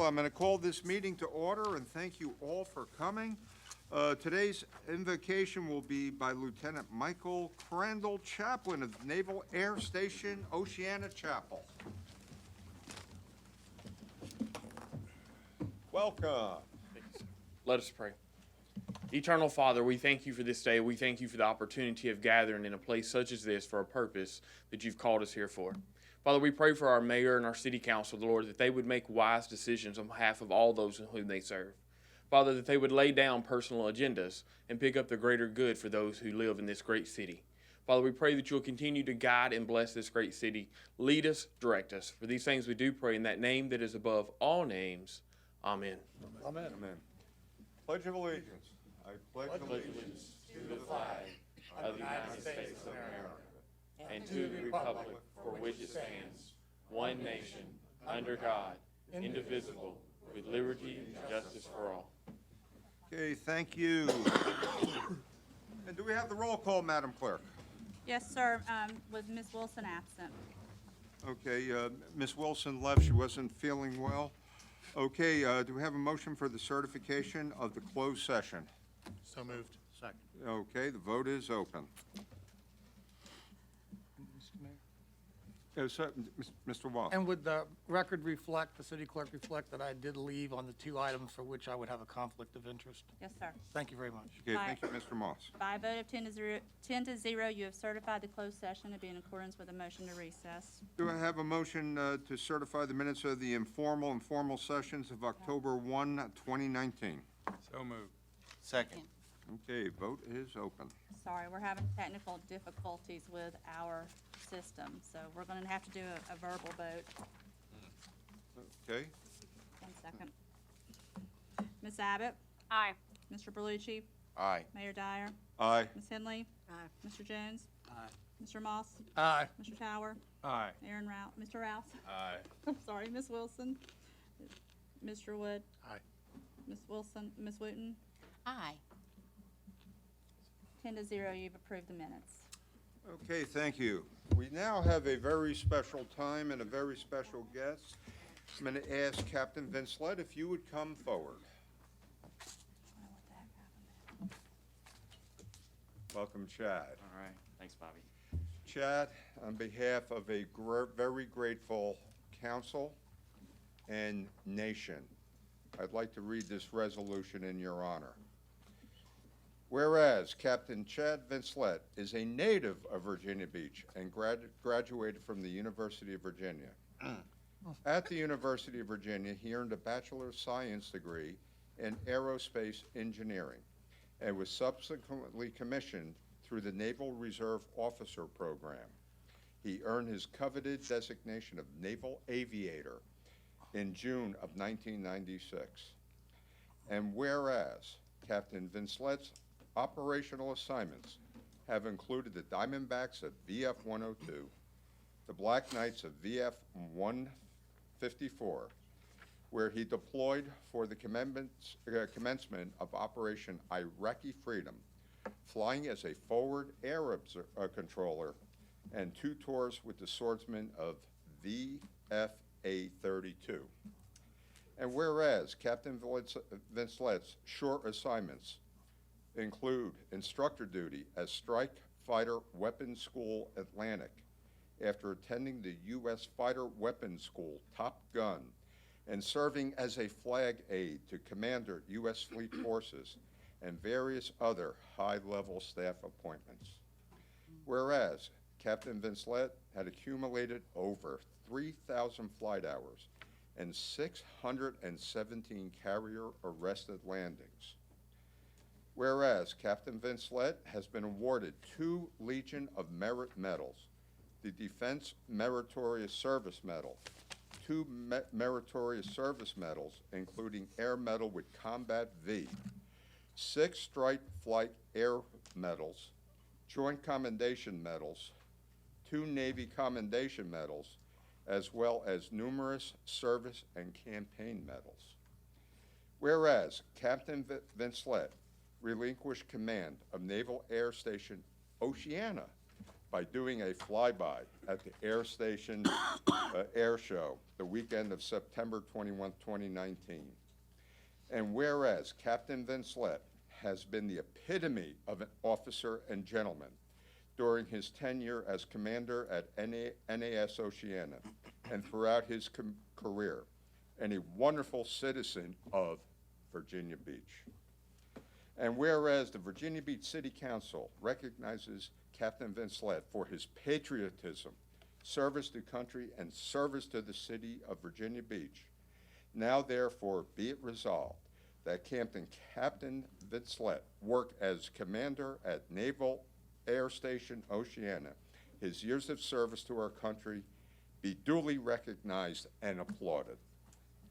I'm going to call this meeting to order and thank you all for coming. Today's invocation will be by Lieutenant Michael Crandall, Chaplain of Naval Air Station, Oceana Chapel. Welcome. Let us pray. Eternal Father, we thank you for this day. We thank you for the opportunity of gathering in a place such as this for a purpose that you've called us here for. Father, we pray for our mayor and our city council, Lord, that they would make wise decisions on behalf of all those whom they serve. Father, that they would lay down personal agendas and pick up the greater good for those who live in this great city. Father, we pray that you'll continue to guide and bless this great city. Lead us, direct us. For these things we do pray in that name that is above all names. Amen. Amen. Amen. Pledge of Allegiance. I pledge allegiance to the flag of the United States of America and to the republic for which it stands, one nation, under God, indivisible, with liberty and justice for all. Okay, thank you. And do we have the roll call, Madam Clerk? Yes, sir, with Ms. Wilson absent. Okay, Ms. Wilson left. She wasn't feeling well. Okay, do we have a motion for the certification of the closed session? So moved. Second. Okay, the vote is open. Mr. Wall. And would the record reflect, the city clerk reflect that I did leave on the two items for which I would have a conflict of interest? Yes, sir. Thank you very much. Okay, thank you, Mr. Moss. By a vote of 10 to 0, you have certified the closed session to be in accordance with the motion to recess. Do I have a motion to certify the minutes of the informal and formal sessions of October 1, 2019? So moved. Second. Okay, vote is open. Sorry, we're having technical difficulties with our system, so we're going to have to do a verbal vote. Okay, 1 second. Ms. Abbott? Aye. Mr. Berlucci? Aye. Mayor Dyer? aye. Ms. Henley? Aye. Mr. Jones? Aye. Mr. Moss? Aye. Mr. Tower? Aye. Mr. Rouse? Aye. I'm sorry, Ms. Wilson? Mr. Wood? Aye. Ms. Wilson? Ms. Wooten? Aye. 10 to 0, you've approved the minutes. Okay, thank you. We now have a very special time and a very special guest. I'm going to ask Captain Vince Lett if you would come forward. Welcome, Chad. All right. Thanks, Bobby. Chad, on behalf of a very grateful council and nation, I'd like to read this resolution in your honor. Whereas Captain Chad Vincelette is a native of Virginia Beach and graduated from the University of Virginia. At the University of Virginia, he earned a Bachelor of Science degree in Aerospace Engineering and was subsequently commissioned through the Naval Reserve Officer Program. He earned his coveted designation of Naval Aviator in June of 1996. And whereas Captain Vincelette's operational assignments have included the Diamondbacks of VF 102, the Black Knights of VF 154, where he deployed for the commencement of Operation Iraqi Freedom, flying as a forward air controller, and 2 tours with the swordsmen of VFA 32. And whereas Captain Vincelette's short assignments include instructor duty at Strike Fighter Weapons School Atlantic after attending the U.S. Fighter Weapons School Top Gun and serving as a flag aide to Commander U.S. Fleet Forces and various other high-level staff appointments. Whereas Captain Vincelette had accumulated over 3,000 flight hours and 617 carrier-arrested landings. Whereas Captain Vincelette has been awarded 2 Legion of Merit medals, the Defense Meritorious Service Medal, 2 Meritorious Service Medals, including Air Medal with Combat V, 6 Strike Flight Air Medals, Joint Commendation Medals, 2 Navy Commendation Medals, as well as numerous service and campaign medals. Whereas Captain Vincelette relinquished command of Naval Air Station Oceana by doing a flyby at the Air Station Air Show the weekend of September 21, 2019. And whereas Captain Vincelette has been the epitome of an officer and gentleman during his tenure as commander at NAS Oceana and throughout his career, and a wonderful citizen of Virginia Beach. And whereas the Virginia Beach City Council recognizes Captain Vincelette for his patriotism, service to country, and service to the city of Virginia Beach, now therefore be it resolved that Captain Vincelette work as commander at Naval Air Station Oceana, his years of service to our country be duly recognized and applauded.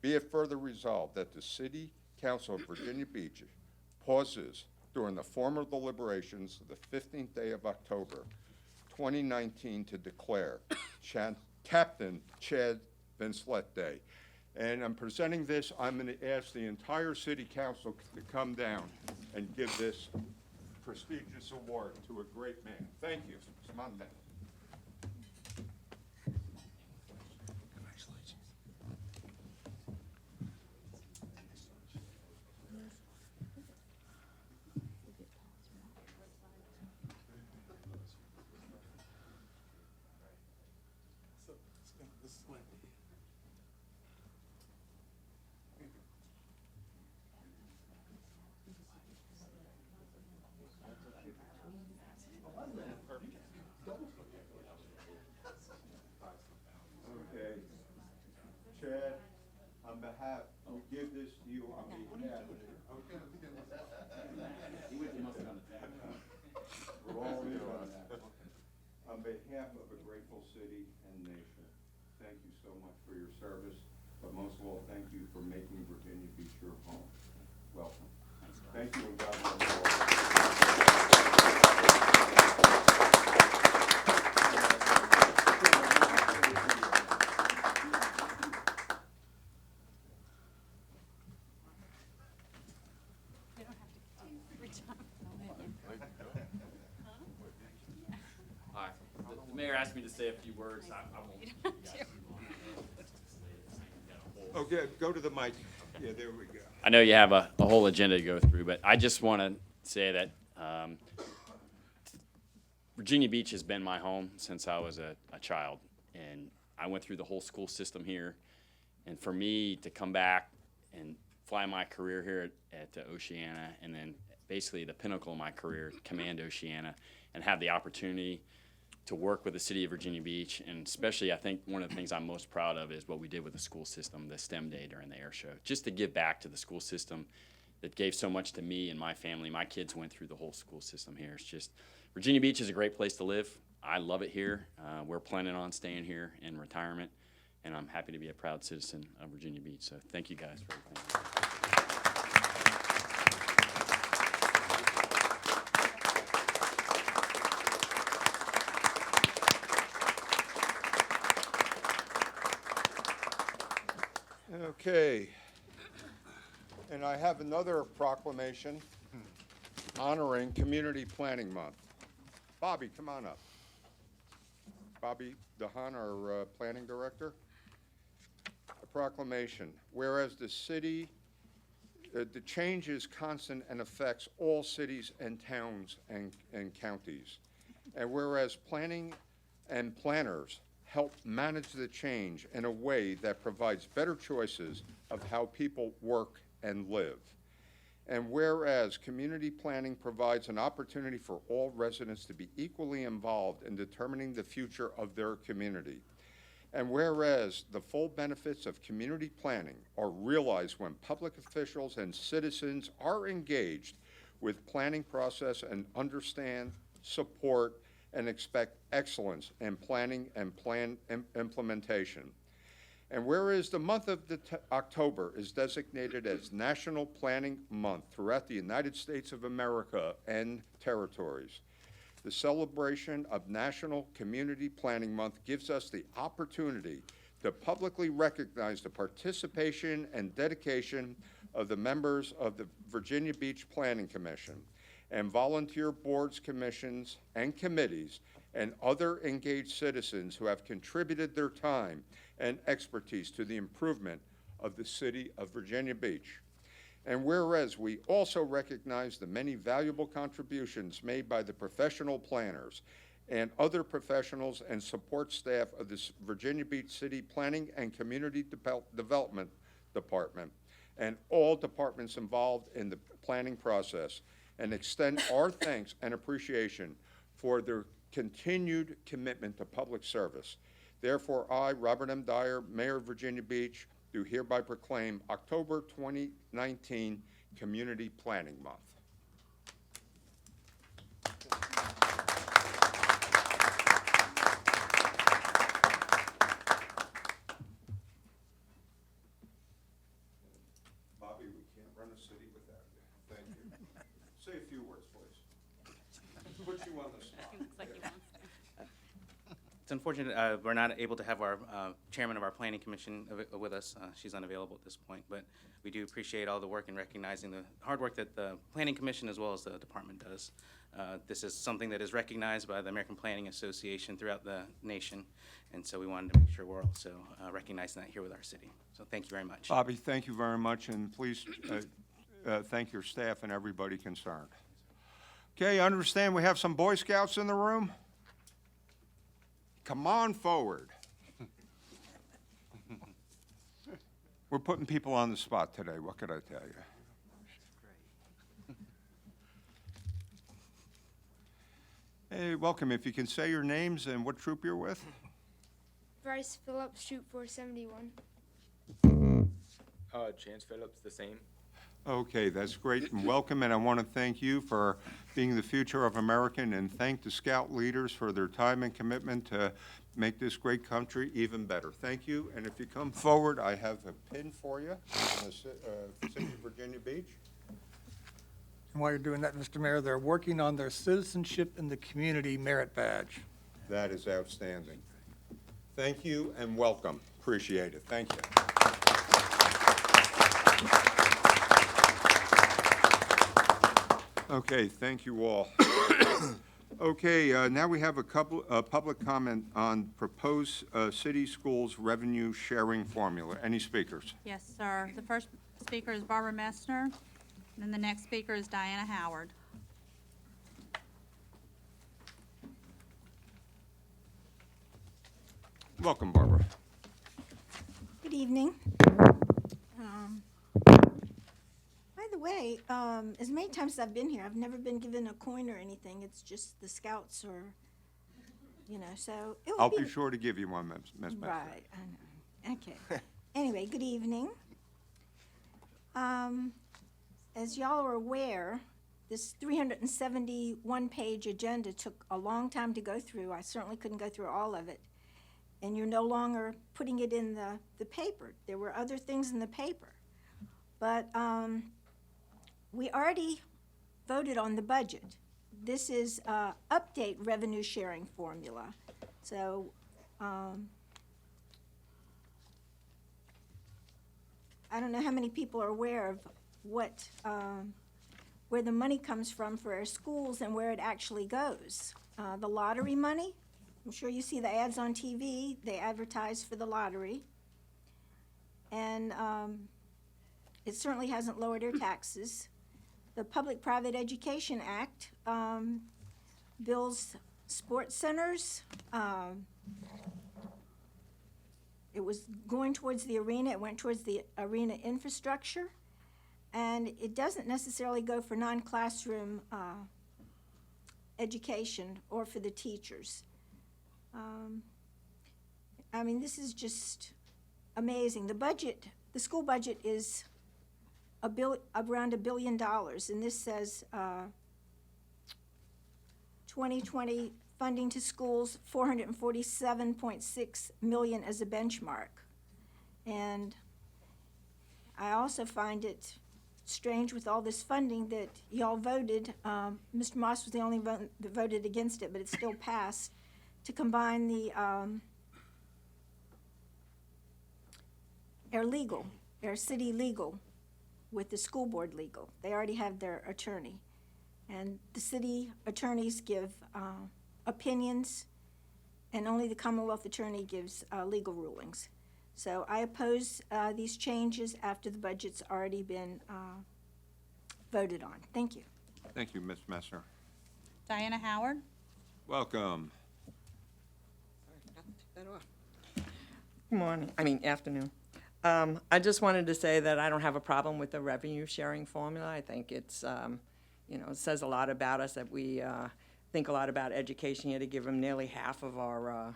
Be it further resolved that the City Council of Virginia Beach pauses during the formal deliberations of the 15th day of October, 2019 to declare Captain Chad Vincelette Day. And I'm presenting this, I'm going to ask the entire City Council to come down and give this prestigious award to a great man. Thank you. Come on down. Okay. Chad, on behalf, we give this to you on behalf of we're all in on that. On behalf of a grateful city and nation, thank you so much for your service, but most of all, thank you for making Virginia Beach your home. Welcome. Thank you, and God bless you all. You don't have to reach up. Hi. The mayor asked me to say a few words. I won't. You don't have to. Okay, go to the mic. Yeah, there we go. I know you have a whole agenda to go through, but I just want to say that Virginia Beach has been my home since I was a child, and I went through the whole school system here. And for me to come back and fly my career here at Oceana, and then basically the pinnacle of my career, command Oceana, and have the opportunity to work with the city of Virginia Beach, and especially I think one of the things I'm most proud of is what we did with the school system, the STEM day during the air show, just to give back to the school system that gave so much to me and my family. My kids went through the whole school system here. It's just, Virginia Beach is a great place to live. I love it here. We're planning on staying here in retirement, and I'm happy to be a proud citizen of Virginia Beach. So thank you guys for everything. Okay. And I have another proclamation honoring Community Planning Month. Bobby, come on up. Bobby DeHaan, our planning director. A proclamation. Whereas the city, the change is constant and affects all cities and towns and counties. And whereas planning and planners help manage the change in a way that provides better choices of how people work and live. And whereas community planning provides an opportunity for all residents to be equally involved in determining the future of their community. And whereas the full benefits of community planning are realized when public officials and citizens are engaged with planning process and understand, support, and expect excellence in planning and plan implementation. And whereas the month of October is designated as National Planning Month throughout the United States of America and territories, the celebration of National Community Planning Month gives us the opportunity to publicly recognize the participation and dedication of the members of the Virginia Beach Planning Commission and volunteer boards, commissions, and committees, and other engaged citizens who have contributed their time and expertise to the improvement of the city of Virginia Beach. And whereas we also recognize the many valuable contributions made by the professional planners and other professionals and support staff of the Virginia Beach City Planning and Community Development Department and all departments involved in the planning process, and extend our thanks and appreciation for their continued commitment to public service. Therefore, I, Robert M. Dyer, Mayor of Virginia Beach, do hereby proclaim October 2019 Community Planning Month. Bobby, we can't run a city without you. Thank you. Say a few words, please. Put you on the spot. Looks like he wants to. It's unfortunate we're not able to have our chairman of our planning commission with us. She's unavailable at this point, but we do appreciate all the work in recognizing the hard work that the planning commission as well as the department does. This is something that is recognized by the American Planning Association throughout the nation, and so we wanted to make sure we're also recognizing that here with our city. So thank you very much. Bobby, thank you very much, and please thank your staff and everybody concerned. Okay, I understand we have some Boy Scouts in the room. Come on forward. We're putting people on the spot today, what could I tell you? Hey, welcome. If you can say your names and what troop you're with? Bryce Phillips, shoot 471. Chance Phillips, the same. Okay, that's great and welcome, and I want to thank you for being the future of American, and thank the Scout leaders for their time and commitment to make this great country even better. Thank you, and if you come forward, I have a pin for you in the city of Virginia Beach. And while you're doing that, Mr. Mayor, they're working on their Citizenship in the Community Merit Badge. That is outstanding. Thank you and welcome. Appreciate it. Thank you. Okay, thank you all. Okay, now we have a couple public comment on proposed city schools revenue sharing formula. Any speakers? Yes, sir. The first speaker is Barbara Messner, and then the next speaker is Diana Howard. Welcome, Barbara. Good evening. By the way, as many times as I've been here, I've never been given a coin or anything. It's just the Scouts or, so it I'll would be sure to give you one, Ms. Messner. Right, I know. Okay. Anyway, good evening. As y'all are aware, this 371-page agenda took a long time to go through. I certainly couldn't go through all of it. And you're no longer putting it in the paper. There were other things in the paper. But we already voted on the budget. This is update revenue sharing formula. So I don't know how many people are aware of what where the money comes from for our schools and where it actually goes. The lottery money, I'm sure you see the ads on TV. They advertise for the lottery. And it certainly hasn't lowered their taxes. The Public-Private Education Act bills sports centers. It was going towards the arena. It went towards the arena infrastructure. And it doesn't necessarily go for non-classroom education or for the teachers. I mean, this is just amazing. The school budget is around $1 billion, and this says 2020 funding to schools, $447.6 million as a benchmark. And I also find it strange with all this funding that y'all voted, Mr. Moss was the only one that voted against it, but it still passed, to combine the our city legal with the school board legal. They already have their attorney. And the city attorneys give opinions, and only the Commonwealth Attorney gives legal rulings. So I oppose these changes after the budget's already been voted on. Thank you. Thank you, Ms. Messner. Diana Howard. Welcome. Good morning, afternoon. I just wanted to say that I don't have a problem with the revenue sharing formula. I think it's, it says a lot about us that we think a lot about education here to give them nearly half of our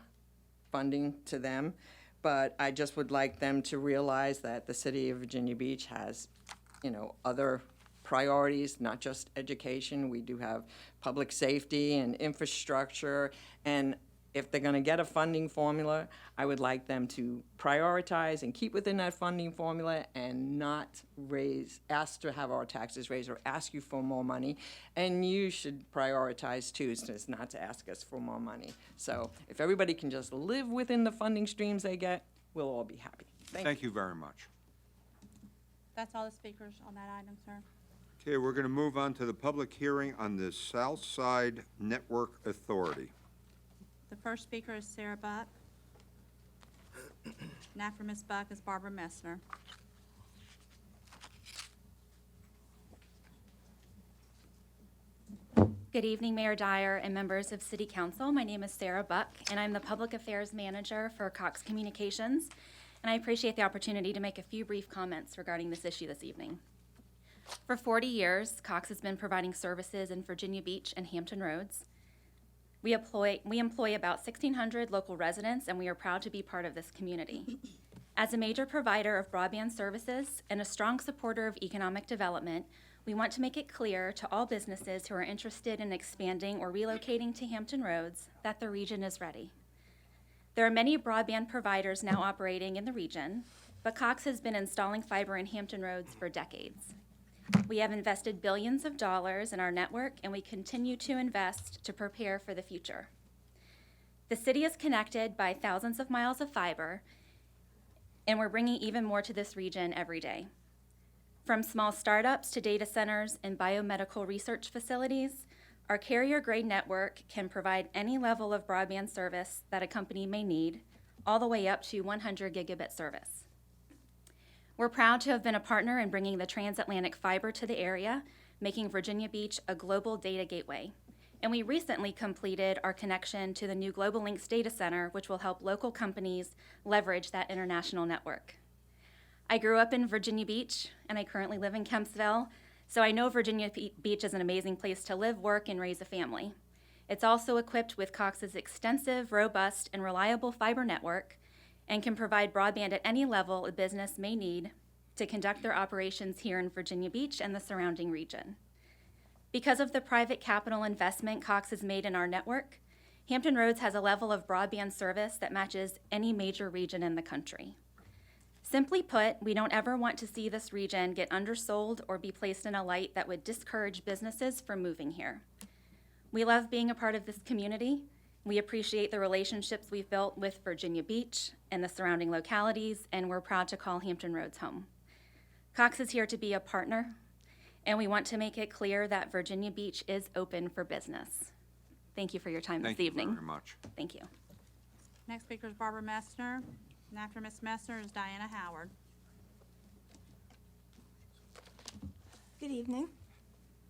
funding to them. But I just would like them to realize that the city of Virginia Beach has, other priorities, not just education. We do have public safety and infrastructure, and if they're going to get a funding formula, I would like them to prioritize and keep within that funding formula and not ask to have our taxes raised or ask you for more money. And you should prioritize too, so it's not to ask us for more money. So if everybody can just live within the funding streams they get, we'll all be happy. Thank you very much. That's all the speakers on that item, sir. Okay, we're going to move on to the public hearing on the South Side Network Authority. The first speaker is Sarah Buck. And after Ms. Buck is Barbara Messner. Good evening, Mayor Dyer and members of City Council. My name is Sarah Buck, and I'm the Public Affairs Manager for Cox Communications, and I appreciate the opportunity to make a few brief comments regarding this issue this evening. For 40 years, Cox has been providing services in Virginia Beach and Hampton Roads. We employ about 1,600 local residents, and we are proud to be part of this community. As a major provider of broadband services and a strong supporter of economic development, we want to make it clear to all businesses who are interested in expanding or relocating to Hampton Roads that the region is ready. There are many broadband providers now operating in the region, but Cox has been installing fiber in Hampton Roads for decades. We have invested billions of dollars in our network, and we continue to invest to prepare for the future. The city is connected by thousands of miles of fiber, and we're bringing even more to this region every day. From small startups to data centers and biomedical research facilities, our carrier-grade network can provide any level of broadband service that a company may need, all the way up to 100 gigabit service. We're proud to have been a partner in bringing the transatlantic fiber to the area, making Virginia Beach a global data gateway. And we recently completed our connection to the new Global Links data center, which will help local companies leverage that international network. I grew up in Virginia Beach, and I currently live in Kempsville, so I know Virginia Beach is an amazing place to live, work, and raise a family. It's also equipped with Cox's extensive, robust, and reliable fiber network, and can provide broadband at any level a business may need to conduct their operations here in Virginia Beach and the surrounding region. Because of the private capital investment Cox has made in our network, Hampton Roads has a level of broadband service that matches any major region in the country. Simply put, we don't ever want to see this region get undersold or be placed in a light that would discourage businesses from moving here. We love being a part of this community. We appreciate the relationships we've built with Virginia Beach and the surrounding localities, and we're proud to call Hampton Roads home. Cox is here to be a partner, and we want to make it clear that Virginia Beach is open for business. Thank you for your time this evening. Thank you very much. Thank you. Next speaker is Barbara Messner, and after Ms. Messner is Diana Howard. Good evening.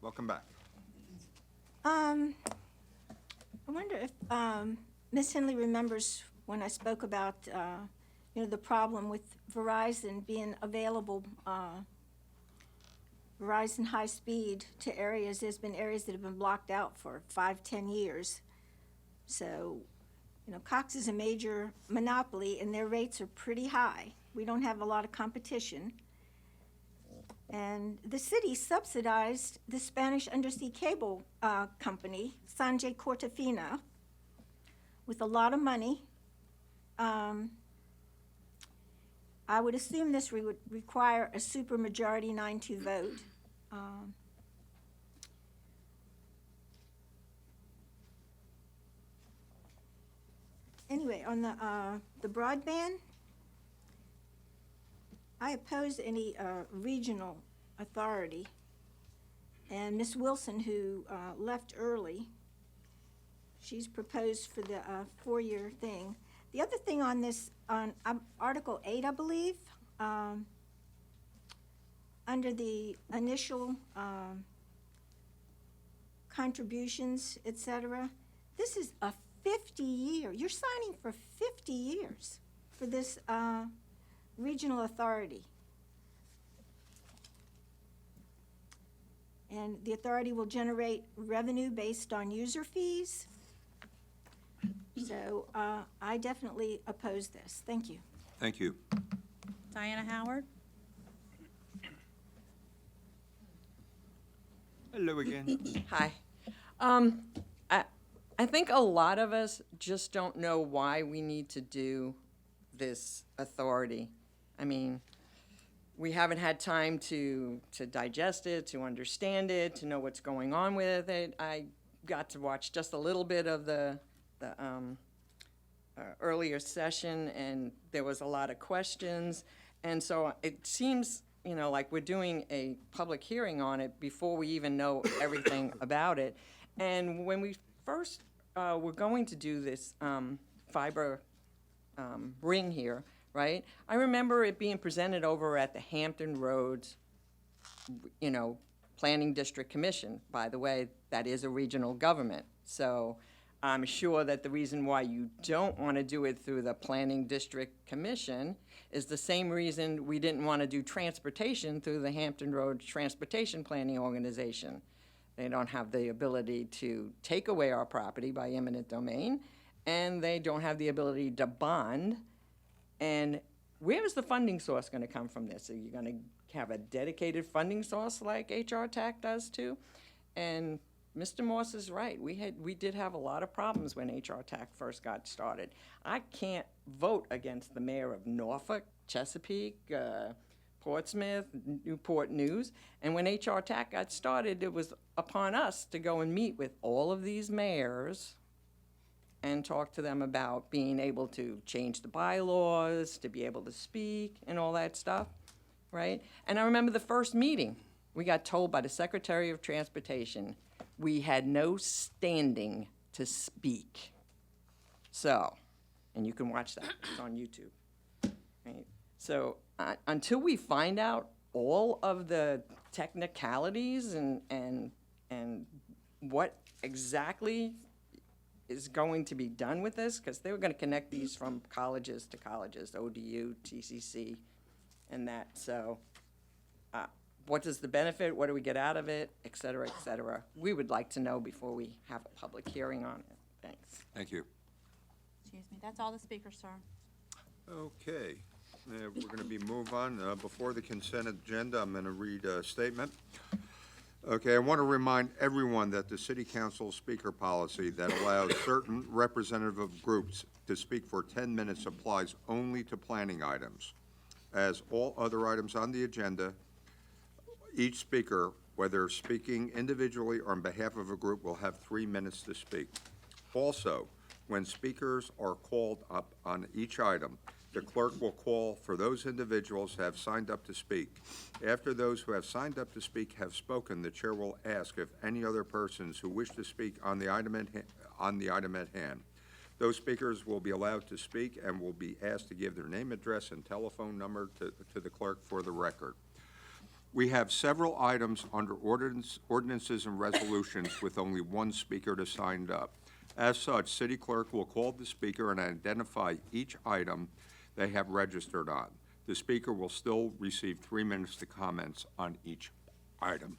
Welcome back. I wonder if Ms. Henley remembers when I spoke about, the problem with Verizon being available, Verizon high speed to areas. There's been areas that have been blocked out for 5-10 years. So, Cox is a major monopoly, and their rates are pretty high. We don't have a lot of competition. And the city subsidized the Spanish undersea cable company, Sanjay Cortafina, with a lot of money. I would assume this would require a supermajority 9-2 vote. Anyway, on the broadband, I oppose any regional authority. And Ms. Wilson, who left early, she's proposed for the four-year thing. The other thing on this, on Article 8, I believe, under the initial contributions, et cetera, this is a 50-year, you're signing for 50 years for this regional authority. And the authority will generate revenue based on user fees. So I definitely oppose this. Thank you. Thank you. Diana Howard? Hello again. Hi. I think a lot of us just don't know why we need to do this authority. I mean, we haven't had time to digest it, to understand it, to know what's going on with it. I got to watch just a little bit of the earlier session, and there was a lot of questions. And so it seems, you know, like we're doing a public hearing on it before we even know everything about it. And when we first were going to do this fiber ring here, right? I remember it being presented over at the Hampton Roads, you know, Planning District Commission. By the way, that is a regional government. So I'm sure that the reason why you don't want to do it through the Planning District Commission is the same reason we didn't want to do transportation through the Hampton Roads Transportation Planning Organization. They don't have the ability to take away our property by eminent domain, and they don't have the ability to bond. And where is the funding source going to come from this? Are you going to have a dedicated funding source like HR TAC does too? And Mr. Morse is right. We did have a lot of problems when HR TAC first got started. I can't vote against the mayor of Norfolk, Chesapeake, Portsmouth, Newport News. And when HR TAC got started, it was upon us to go and meet with all of these mayors and talk to them about being able to change the bylaws, to be able to speak, and all that stuff, right? And I remember the first meeting, we got told by the Secretary of Transportation we had no standing to speak. So, and you can watch that, it's on YouTube, right? So until we find out all of the technicalities and what exactly is going to be done with this, because they were going to connect these from colleges to colleges, ODU, TCC, and that. So what is the benefit? What do we get out of it? Et cetera, et cetera. We would like to know before we have a public hearing on it. Thanks. Thank you. Excuse me, that's all the speakers, sir. Okay, we're going to be move on. Before the consent agenda, I'm going to read a statement. Okay, I want to remind everyone that the City Council speaker policy that allows certain representative groups to speak for 10 minutes applies only to planning items. As all other items on the agenda, each speaker, whether speaking individually or on behalf of a group, will have 3 minutes to speak. Also, when speakers are called up on each item, the clerk will call for those individuals who have signed up to speak. After those who have signed up to speak have spoken, the chair will ask if any other persons who wish to speak on the item at hand. Those speakers will be allowed to speak and will be asked to give their name, address, and telephone number to the clerk for the record. We have several items under ordinances and resolutions with only one speaker to sign up. As such, City Clerk will call the speaker and identify each item they have registered on. The speaker will still receive 3 minutes to comments on each item.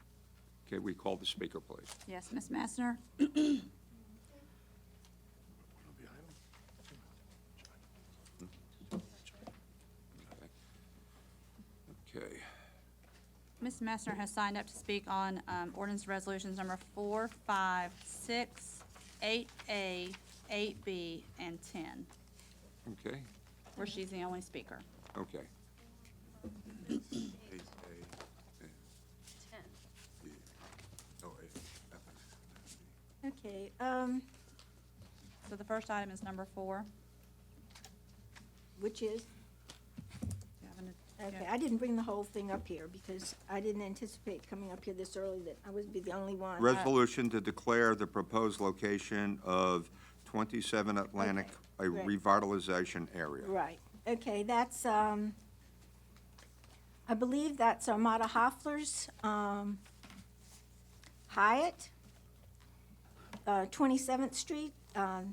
Okay, we call the speaker, please. Yes, Ms. Messner? Okay. Ms. Messner has signed up to speak on ordinance resolutions number 4, 5, 6, 8A, 8B, and 10, Okay, where she's the only speaker. okay. Okay, So the first item is number 4. which is, Do you have an Okay, I didn't bring the whole thing up here because I didn't anticipate coming up here this early that I would be the only one. Resolution to declare the proposed location of 27 Atlantic a right. revitalization area. Right, okay, that's, I believe that's Armada Hoffler's, Hyatt, 27th Street, the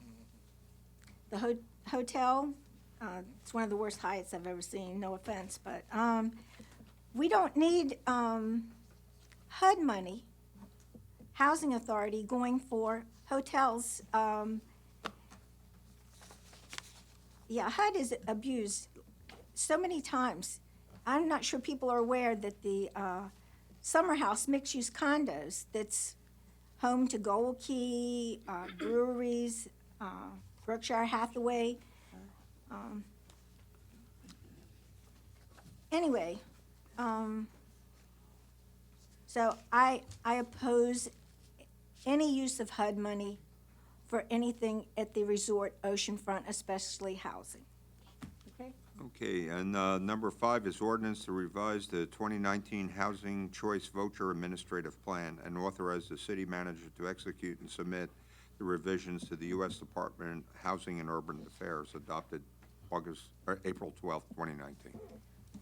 hotel. It's one of the worst Hyatts I've ever seen, no offense, but, we don't need, HUD money, Housing Authority, going for hotels. Yeah, HUD is abused so many times. I'm not sure people are aware that the Summer House mixed-use condos that's home to Gold Key, breweries, Berkshire Hathaway. Anyway, so I oppose any use of HUD money for anything at the resort oceanfront, especially housing. Okay? Okay, and number 5 is ordinance to revise the 2019 Housing Choice Voucher Administrative Plan and authorize the city manager to execute and submit the revisions to the U.S. Department of Housing and Urban Affairs adopted April 12, 2019.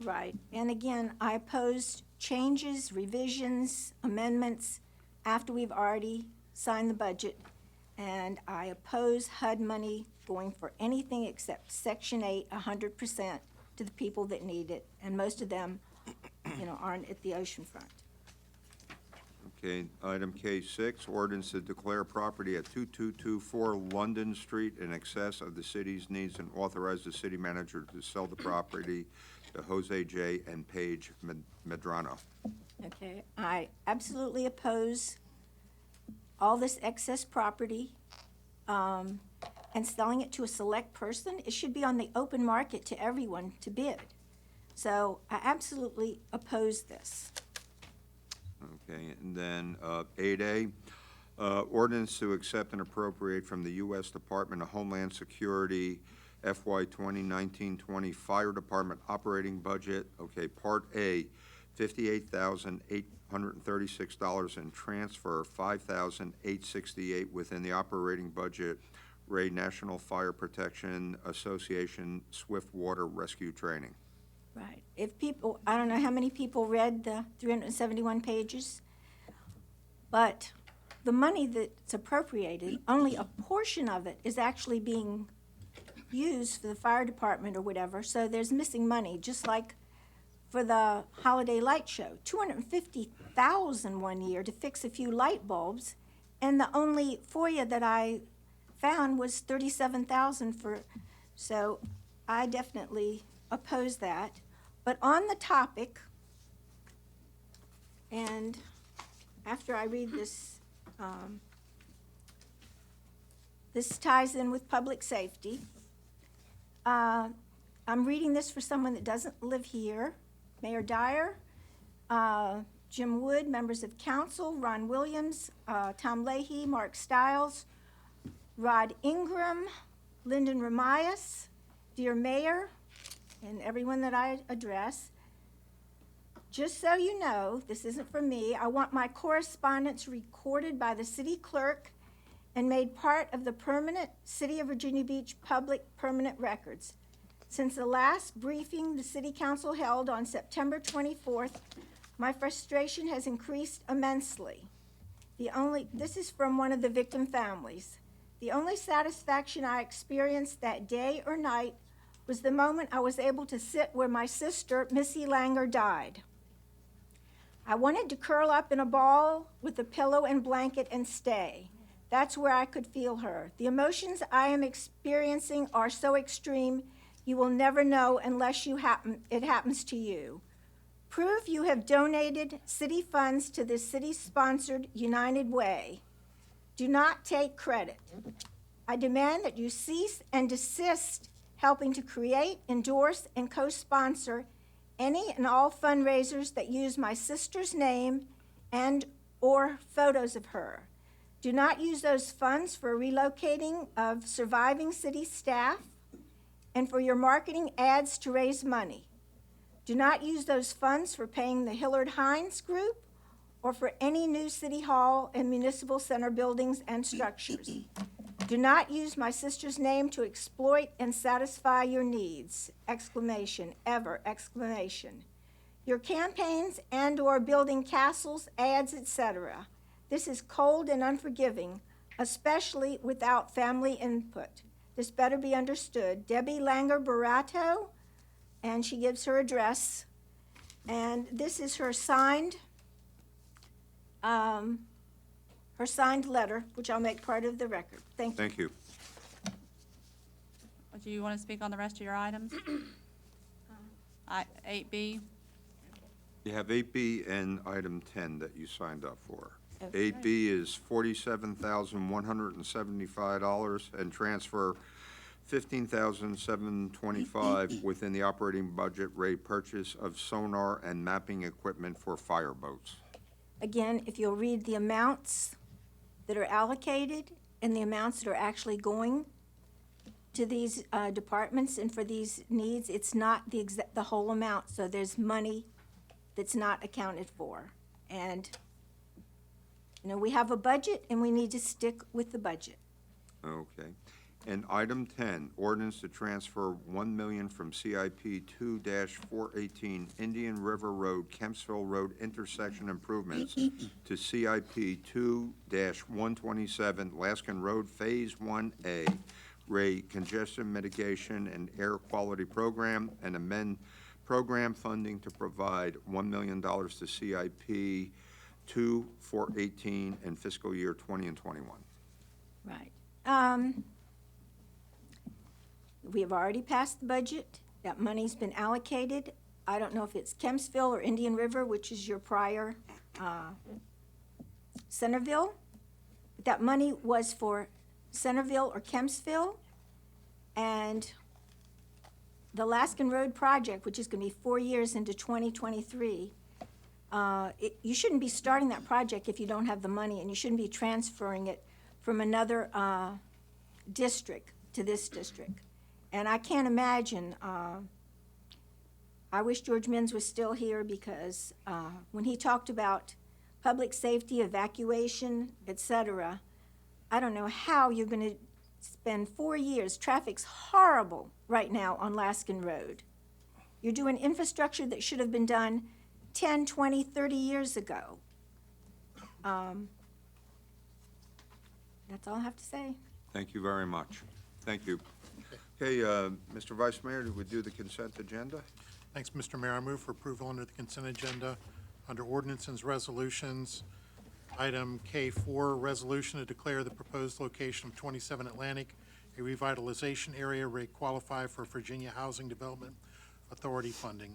Right, and again, I oppose changes, revisions, amendments after we've already signed the budget, and I oppose HUD money going for anything except Section 8, 100% to the people that need it, and most of them, aren't at the oceanfront. Okay, item K6, ordinance to declare property at 2224 London Street in excess of the city's needs and authorize the city manager to sell the property to Jose J. and Paige Medrano. Okay, I absolutely oppose all this excess property and selling it to a select person. It should be on the open market to everyone to bid. So I absolutely oppose this. Okay, and then 8A, ordinance to accept and appropriate from the U.S. Department of Homeland Security FY 2019-20 Fire Department operating budget. Okay, Part A, $58,836 and transfer $5,868 within the operating budget, Ray National Fire Protection Association Swift Water Rescue Training. Right. If people, I don't know how many people read the 371 pages, but the money that's appropriated, only a portion of it is actually being used for the fire department or whatever, so there's missing money, just like for the holiday light show. $250,000 one year to fix a few light bulbs, and the only FOIA that I found was $37,000 for, so I definitely oppose that. But on the topic, and after I read this, this ties in with public safety. I'm reading this for someone that doesn't live here. Mayor Dyer, Jim Wood, members of council, Ron Williams, Tom Leahy, Mark Stiles, Rod Ingram, Lyndon Ramias, dear Mayor, and everyone that I address. Just so you know, this isn't for me, I want my correspondence recorded by the city clerk and made part of the permanent City of Virginia Beach public permanent records. Since the last briefing the City Council held on September 24th, my frustration has increased immensely. This is from one of the victim families. The only satisfaction I experienced that day or night was the moment I was able to sit where my sister, Missy Langer, died. I wanted to curl up in a ball with a pillow and blanket and stay. That's where I could feel her. The emotions I am experiencing are so extreme, you will never know unless it happens to you. Prove you have donated city funds to this city-sponsored United Way. Do not take credit. I demand that you cease and desist helping to create, endorse, and co-sponsor any and all fundraisers that use my sister's name and or photos of her. Do not use those funds for relocating of surviving city staff and for your marketing ads to raise money. Do not use those funds for paying the Hillard Hines Group or for any new city hall and municipal center buildings and structures. Do not use my sister's name to exploit and satisfy your needs! Exclamation, ever, exclamation. Your campaigns and/or building castles, ads, etc. This is cold and unforgiving, especially without family input. This better be understood. Debbie Langer Barato, and she gives her address. And this is her signed letter, which I'll make part of the record. Thank you. Thank you. Do you want to speak on the rest of your items? 8B? You have 8B and item 10 that you signed up for. Okay. 8B is $47,175 and transfer $15,725 within the operating budget rate purchase of sonar and mapping equipment for fireboats. Again, if you'll read the amounts that are allocated and the amounts that are actually going to these departments and for these needs, it's not the whole amount, so there's money that's not accounted for. And, you know, we have a budget and we need to stick with the budget. Okay. And item 10, ordinance to transfer $1 million from CIP 2-418 Indian River Road, Kempsville Road intersection improvements to CIP 2-127 Laskin Road Phase 1A, Ray Congestion Mitigation and Air Quality Program, and amend program funding to provide $1 million to CIP 2-418 in fiscal year 20 and 21. Right. We have already passed the budget. That money's been allocated. I don't know if it's Kempsville or Indian River, which is your prior Centerville. But that money was for Centerville or Kempsville. And the Laskin Road project, which is going to be 4 years into 2023, you shouldn't be starting that project if you don't have the money, and you shouldn't be transferring it from another district to this district. And I can't imagine, I wish George Mins was still here because when he talked about public safety, evacuation, et cetera, I don't know how you're going to spend 4 years. Traffic's horrible right now on Laskin Road. You're doing infrastructure that should have been done 10, 20, 30 years ago. That's all I have to say. Thank you very much. Thank you. Okay, Mr. Vice Mayor, do we do the consent agenda? Thanks, Mr. Mayor. I move for approval under the consent agenda. Under ordinances, resolutions, item K4, resolution to declare the proposed location of 27 Atlantic a revitalization area may qualify for Virginia Housing Development Authority funding.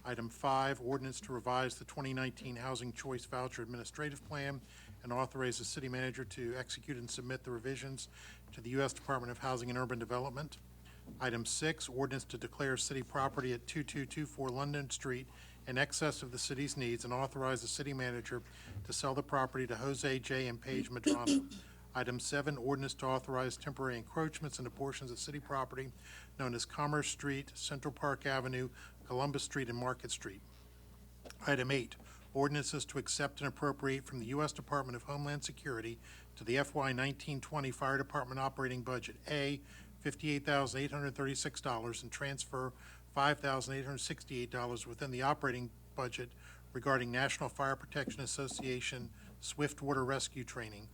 Item 5, ordinance to revise the 2019 Housing Choice Voucher Administrative Plan and authorize the city manager to execute and submit the revisions to the U.S. Department of Housing and Urban Development. Item 6, ordinance to declare city property at 2224 London Street in excess of the city's needs and authorize the city manager to sell the property to Jose J. and Paige Madrano. Item 7, ordinance to authorize temporary encroachments into portions of city property known as Commerce Street, Central Park Avenue, Columbus Street, and Market Street. Item 8, ordinances to accept and appropriate from the U.S. Department of Homeland Security to the FY 1920 Fire Department operating budget, A, $58,836, and transfer $5,868 within the operating budget regarding National Fire Protection Association Swift Water Rescue Training.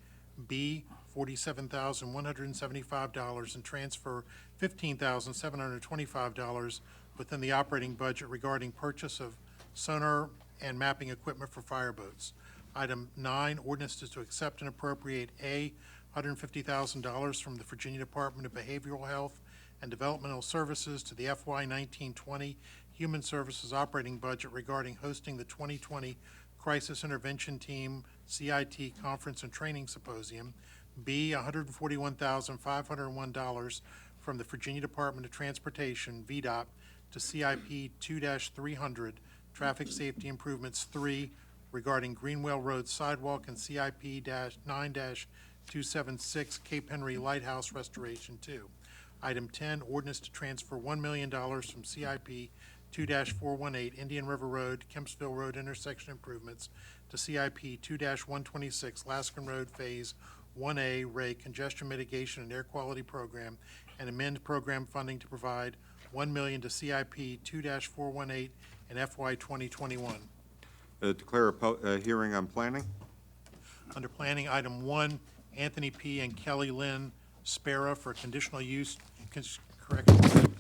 B, $47,175, and transfer $15,725 within the operating budget regarding purchase of sonar and mapping equipment for fireboats. Item 9, ordinances to accept and appropriate A, $150,000 from the Virginia Department of Behavioral Health and Developmental Services to the FY 1920 Human Services operating budget regarding hosting the 2020 Crisis Intervention Team CIT Conference and Training Symposium. B, $141,501 from the Virginia Department of Transportation, VDOT, to CIP 2-300 Traffic Safety Improvements 3 regarding Greenwell Road Sidewalk and CIP 9-276 Cape Henry Lighthouse Restoration 2. Item 10, ordinance to transfer $1 million from CIP 2-418 Indian River Road, Kempsville Road intersection improvements to CIP 2-126 Laskin Road Phase 1A Ray Congestion Mitigation and Air Quality Program, and amend program funding to provide $1 million to CIP 2-418 in FY 2021. Declare a hearing on planning. Under Planning, Item 1, Anthony P. and Kelly Lynn Spera for conditional use,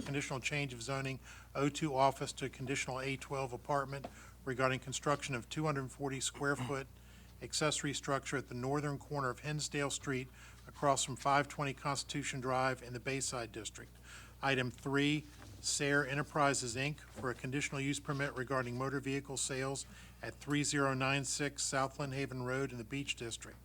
conditional change of zoning, O2 office to conditional A12 apartment regarding construction of 240 square foot accessory structure at the northern corner of Hinsdale Street across from 520 Constitution Drive in the Bayside District. Item 3, Sayre Enterprises, Inc. for a conditional use permit regarding motor vehicle sales at 3096 South Lynn Haven Road in the Beach District.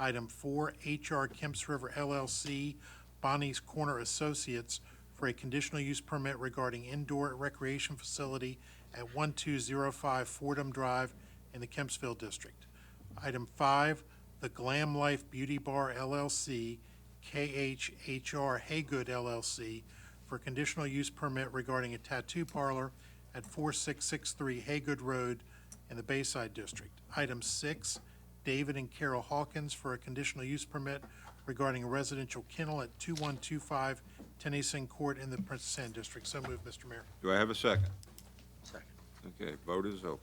Item 4, HR Kemps River LLC, Bonnie's Corner Associates for a conditional use permit regarding indoor recreation facility at 1205 Fordham Drive in the Kempsville District. Item 5, the Glam Life Beauty Bar LLC, KHHR Haygood LLC for a conditional use permit regarding a tattoo parlor at 4663 Haygood Road in the Bayside District. Item 6, David and Carol Hawkins for a conditional use permit regarding a residential kennel at 2125 Tennyson Court in the Princess Anne District. So moved, Mr. Mayor. Do I have a second? Second. Okay, vote is open.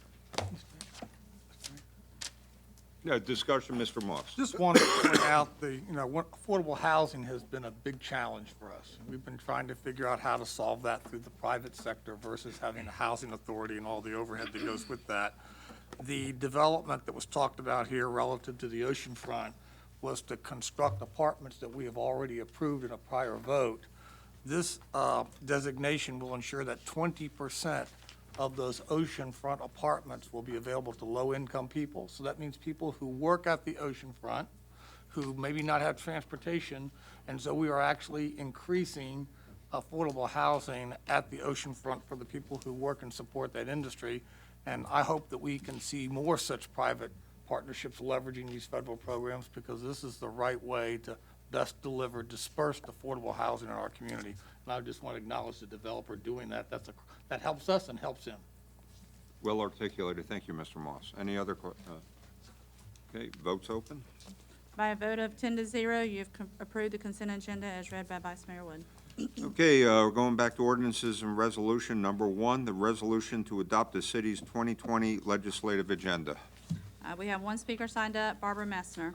No, discussion, Mr. Moss. Just wanted to point out affordable housing has been a big challenge for us. We've been trying to figure out how to solve that through the private sector versus having a housing authority and all the overhead that goes with that. The development that was talked about here relative to the oceanfront was to construct apartments that we have already approved in a prior vote. This designation will ensure that 20% of those oceanfront apartments will be available to low-income people. So that means people who work at the oceanfront, who maybe not have transportation, and so we are actually increasing affordable housing at the oceanfront for the people who work and support that industry. And I hope that we can see more such private partnerships leveraging these federal programs, because this is the right way to best deliver dispersed affordable housing in our community. And I just want to acknowledge the developer doing that. That helps us and helps him. Well articulated. Thank you, Mr. Moss. Any other, okay, votes open? By a vote of 10-0, you've approved the consent agenda as read by Vice Mayor Wood. Okay, we're going back to ordinances and resolution. Number 1, the resolution to adopt the city's 2020 legislative agenda. We have one speaker signed up, Barbara Messner.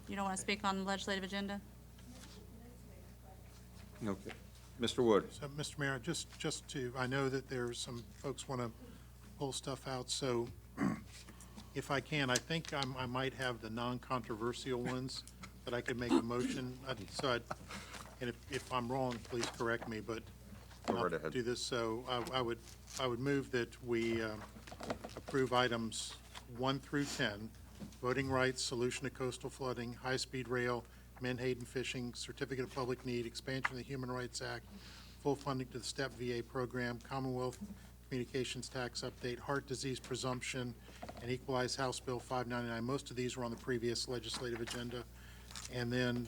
You don't want to speak on the legislative agenda? Okay. Mr. Wood. So, Mr. Mayor, just to, I know that there's some folks want to pull stuff out, so if I can, I think I might have the non-controversial ones that I could make a motion. And if I'm wrong, please correct me, but Go right I'll ahead. do this. So I would move that we approve items 1 through 10, voting rights, solution to coastal flooding, high-speed rail, Menhaden fishing, certificate of public need, expansion of the Human Rights Act, full funding to the STEP VA program, Commonwealth Communications tax update, heart disease presumption, and equalized House Bill 599. Most of these were on the previous legislative agenda. And then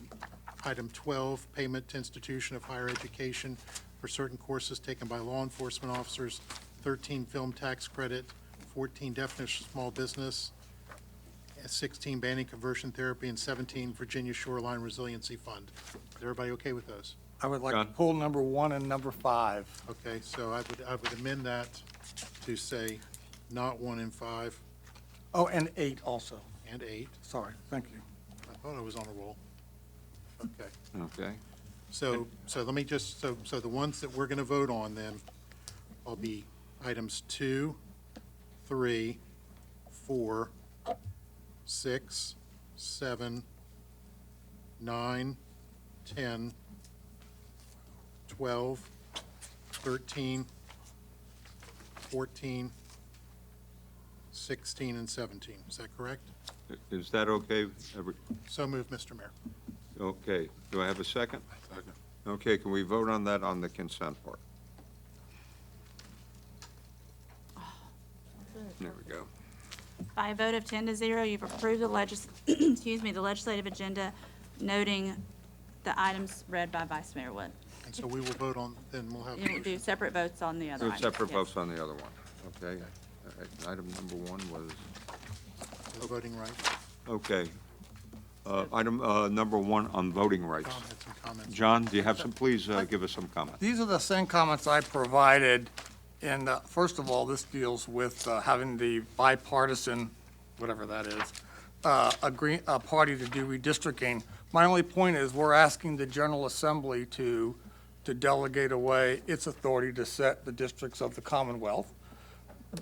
item 12, payment to institution of higher education for certain courses taken by law enforcement officers, 13 film tax credit, 14 definition of small business, 16 banning conversion therapy, and 17 Virginia Shoreline Resiliency Fund. Is everybody okay with those? I would like John? to pull number 1 and number 5. Okay, so I would amend that to say not 1 and 5 Oh, and 8 also. and 8. Sorry, thank you. I thought I was on a roll. Okay. Okay. So let me just, so the ones that we're going to vote on then will be items 2, 3, 4, 6, 7, 9, 10, 12, 13, 14, 16, and 17. Is that correct? Is that okay? So moved, Mr. Mayor. Okay. Do I have a second? Second. Okay, can we vote on that on the consent part? There we go. By a vote of 10-0, you've approved the the legislative agenda, noting the items read by Vice Mayor Wood. And so we will vote on, then we'll have. You will do separate votes on the other Do items. separate yes. votes on the other one, okay? All right, item number one was, the voting rights. okay. Item number one on voting rights. Tom had some comments. John, do you have some, please give us some comment. These are the same comments I provided, and first of all, this deals with having the bipartisan, whatever that is, party to do redistricting. My only point is, we're asking the General Assembly to delegate away its authority to set the districts of the Commonwealth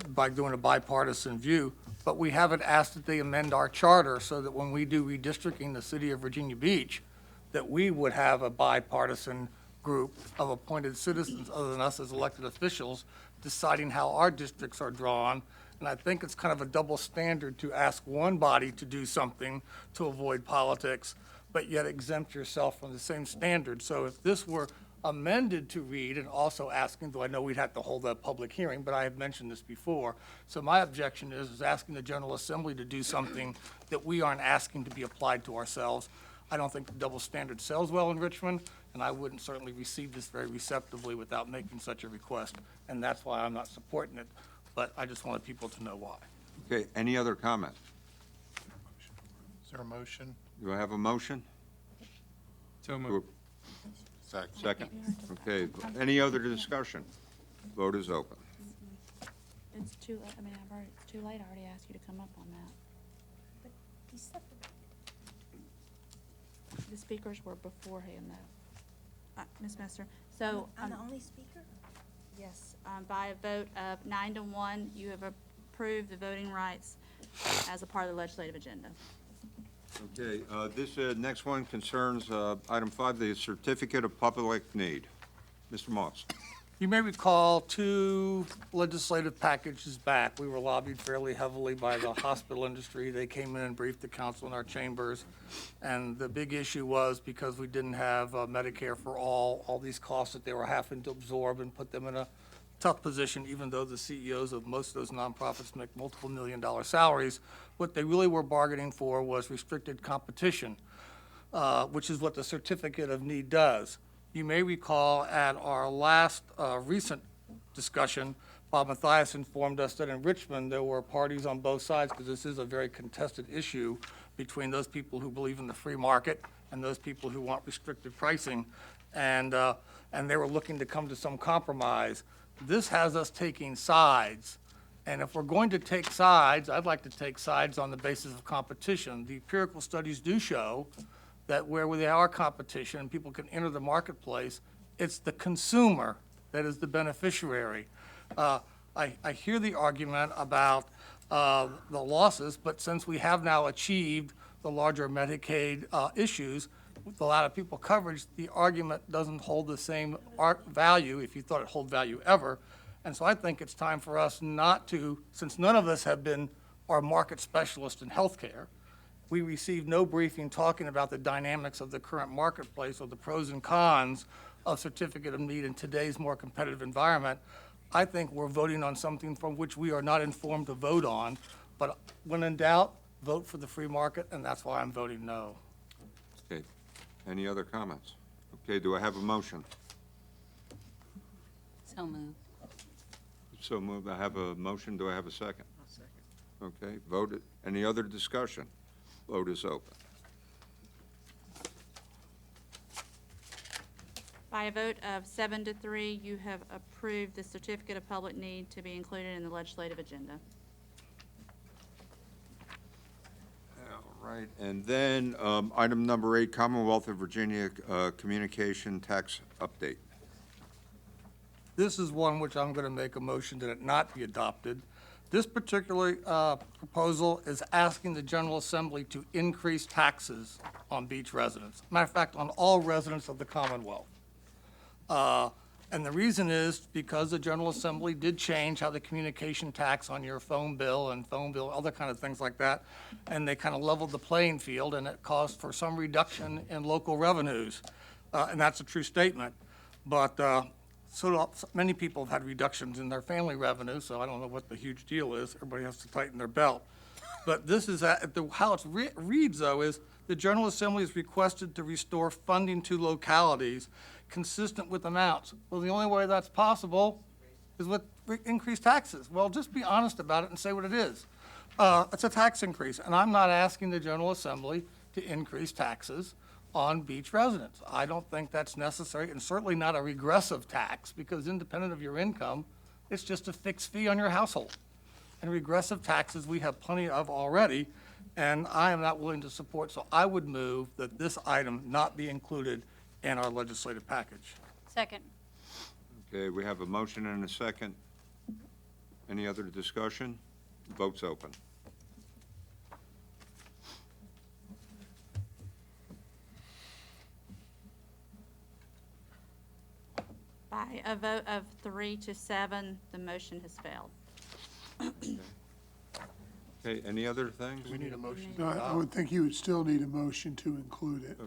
by doing a bipartisan view, but we haven't asked that they amend our charter so that when we do redistricting the city of Virginia Beach, that we would have a bipartisan group of appointed citizens other than us as elected officials deciding how our districts are drawn. And I think it's kind of a double standard to ask one body to do something to avoid politics, but yet exempt yourself from the same standard. So if this were amended to read, and also asking, though I know we'd have to hold a public hearing, but I have mentioned this before. So my objection is asking the General Assembly to do something that we aren't asking to be applied to ourselves. I don't think the double standard sells well in Richmond, and I wouldn't certainly receive this very receptively without making such a request, and that's why I'm not supporting it, but I just wanted people to know why. Okay, any other comment? Is there a motion? Do I have a motion? So moved. Second. Okay, any other discussion? Vote is open. It's too, I mean, it's too late. I already asked you to come up on that. The speakers were beforehand, though. Ms. Messer, so. I'm the only speaker? Yes, by a vote of 9-1, you have approved the voting rights as a part of the legislative agenda. Okay, this next one concerns item 5, the certificate of public need. Mr. Moss. You may recall 2 legislative packages back, we were lobbied fairly heavily by the hospital industry. They came in and briefed the council in our chambers. And the big issue was because we didn't have Medicare for all these costs that they were having to absorb and put them in a tough position, even though the CEOs of most of those nonprofits make multiple $million-dollar salaries. What they really were bargaining for was restricted competition, which is what the certificate of need does. You may recall at our last recent discussion, Bob Mathias informed us that in Richmond, there were parties on both sides, because this is a very contested issue between those people who believe in the free market and those people who want restricted pricing, and they were looking to come to some compromise. This has us taking sides, and if we're going to take sides, I'd like to take sides on the basis of competition. The empirical studies do show that where there are competition and people can enter the marketplace, it's the consumer that is the beneficiary. I hear the argument about the losses, but since we have now achieved the larger Medicaid issues, with a lot of people coverage, the argument doesn't hold the same value, if you thought it held value ever. And so I think it's time for us not to, since none of us have been our market specialist in healthcare, we received no briefing talking about the dynamics of the current marketplace or the pros and cons of certificate of need in today's more competitive environment. I think we're voting on something from which we are not informed to vote on, but when in doubt, vote for the free market, and that's why I'm voting no. Okay, any other comments? Okay, do I have a motion? So moved. So moved. I have a motion. Do I have a second? Okay, voted. Any other discussion? Vote is open. By a vote of 7-3, you have approved the certificate of public need to be included in the legislative agenda. All right, and then item number 8, Commonwealth of Virginia Communication Tax Update. This is one which I'm going to make a motion that it not be adopted. This particular proposal is asking the General Assembly to increase taxes on beach residents. Matter of fact, on all residents of the Commonwealth. And the reason is because the General Assembly did change how the communication tax on your phone bill and other kind of things like that, and they kind of leveled the playing field, and it caused for some reduction in local revenues. And that's a true statement. But so many people have had reductions in their family revenue, so I don't know what the huge deal is. Everybody has to tighten their belt. But this is, how it reads, though, is The General Assembly is requested to restore funding to localities consistent with amounts. Well, the only way that's possible is with increased taxes. Well, just be honest about it and say what it is. It's a tax increase, and I'm not asking the General Assembly to increase taxes on beach residents. I don't think that's necessary, and certainly not a regressive tax, because independent of your income, it's just a fixed fee on your household. And regressive taxes, we have plenty of already, and I am not willing to support, so I would move that this item not be included in our legislative package. Second. Okay, we have a motion and a second. Any other discussion? Vote's open. By a vote of 3 to 7, the motion has failed. Okay, any other things? We need a motion. No, I would think you would still need a motion to include it.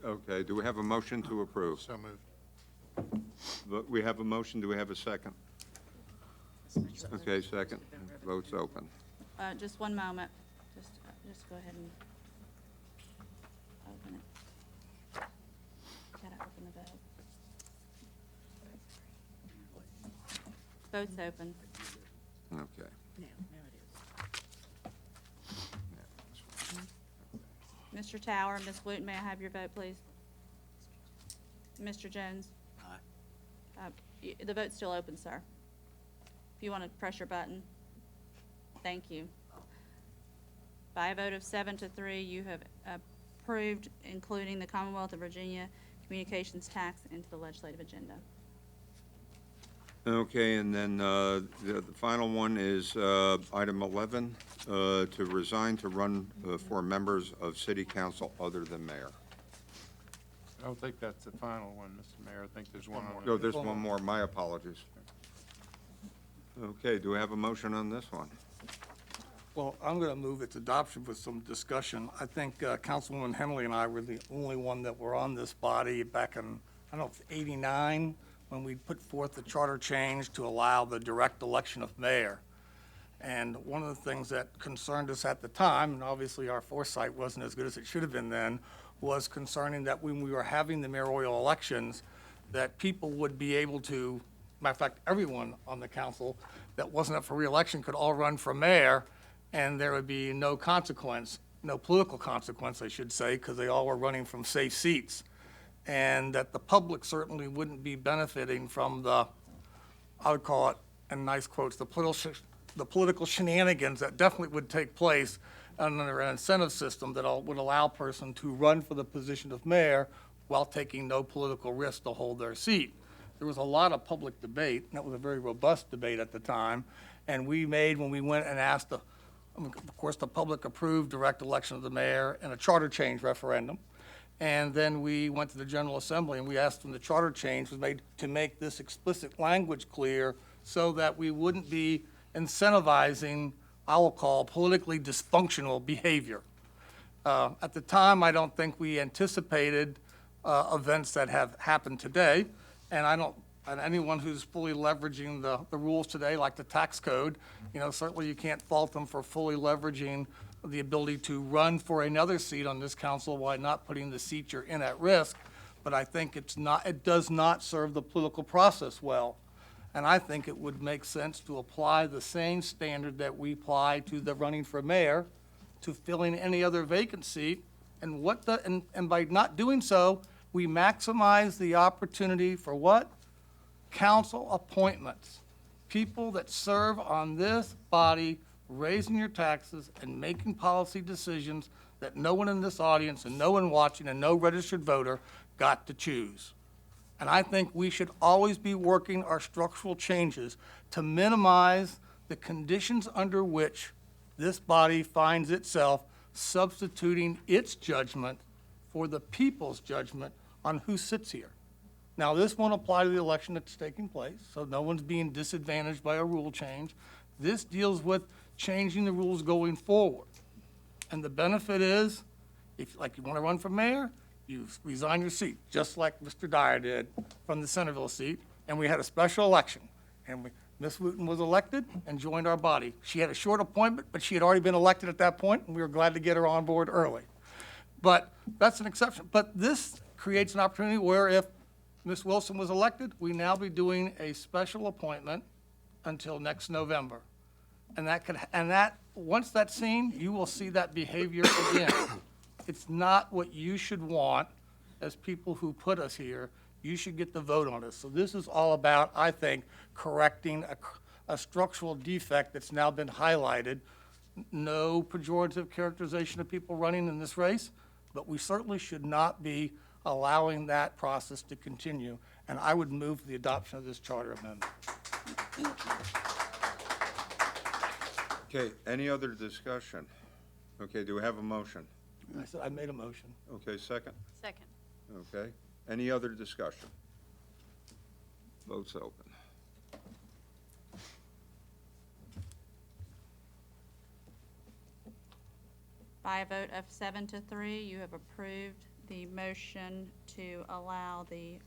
Okay, do we have a motion to approve? So moved. But we have a motion, do we have a second? Okay, second. Vote's open. Just one moment. Just go ahead and open it. Gotta open the vote. Vote's open. Okay. Mr. Tower, Ms. Wooten, may I have your vote, please? Mr. Jones? Aye. The vote's still open, sir. If you want to press your button. Thank you. By a vote of 7 to 3, you have approved including the Commonwealth of Virginia communications tax into the legislative agenda. Okay, and then the final one is item 11, to resign to run for members of city council other than mayor. I don't think that's the final one, Mr. Mayor. I think there's one more. No, there's one more, my apologies. Okay, do we have a motion on this one? Well, I'm going to move its adoption with some discussion. I think Councilwoman Henley and I were the only one that were on this body back in, I don't know, 89, when we put forth the charter change to allow the direct election of mayor. And one of the things that concerned us at the time, and obviously our foresight wasn't as good as it should have been then, was concerning that when we were having the mayoral elections, that people would be able to, matter of fact, everyone on the council that wasn't up for reelection could all run for mayor, and there would be no consequence, no political consequence, I should say, because they all were running from safe seats. And that the public certainly wouldn't be benefiting from the, I would call it, in nice quotes, the political shenanigans that definitely would take place under an incentive system that would allow a person to run for the position of mayor while taking no political risk to hold their seat. There was a lot of public debate, and that was a very robust debate at the time, and we made, when we went and asked of course, the public approved direct election of the mayor and a charter change referendum. And then we went to the General Assembly and we asked them the charter change was made to make this explicit language clear so that we wouldn't be incentivizing, I will call, politically dysfunctional behavior. At the time, I don't think we anticipated events that have happened today, and and anyone who's fully leveraging the rules today, like the tax code, certainly you can't fault them for fully leveraging the ability to run for another seat on this council while not putting the seat you're in at risk. But I think it does not serve the political process well. And I think it would make sense to apply the same standard that we apply to the running for mayor to filling any other vacant seat. And and by not doing so, we maximize the opportunity for what? Council appointments. People that serve on this body, raising your taxes and making policy decisions that no one in this audience and no one watching and no registered voter got to choose. And I think we should always be working our structural changes to minimize the conditions under which this body finds itself substituting its judgment for the people's judgment on who sits here. Now, this won't apply to the election that's taking place, so no one's being disadvantaged by a rule change. This deals with changing the rules going forward. And the benefit is, if you want to run for mayor, you resign your seat, just like Mr. Dyer did from the Centerville seat, and we had a special election. And Ms. Wooten was elected and joined our body. She had a short appointment, but she had already been elected at that point, and we were glad to get her on board early. But that's an exception. But this creates an opportunity where if Ms. Wilson was elected, we now be doing a special appointment until next November. And once that's seen, you will see that behavior again. It's not what you should want as people who put us here. You should get the vote on this. So this is all about, I think, correcting a structural defect that's now been highlighted. No pejorative characterization of people running in this race, but we certainly should not be allowing that process to continue. And I would move the adoption of this charter amendment. Okay, any other discussion? Okay, do we have a motion? I said I made a motion. Okay, second? Second. Okay, any other discussion? Vote's open. By a vote of 7-3, you have approved the motion to allow to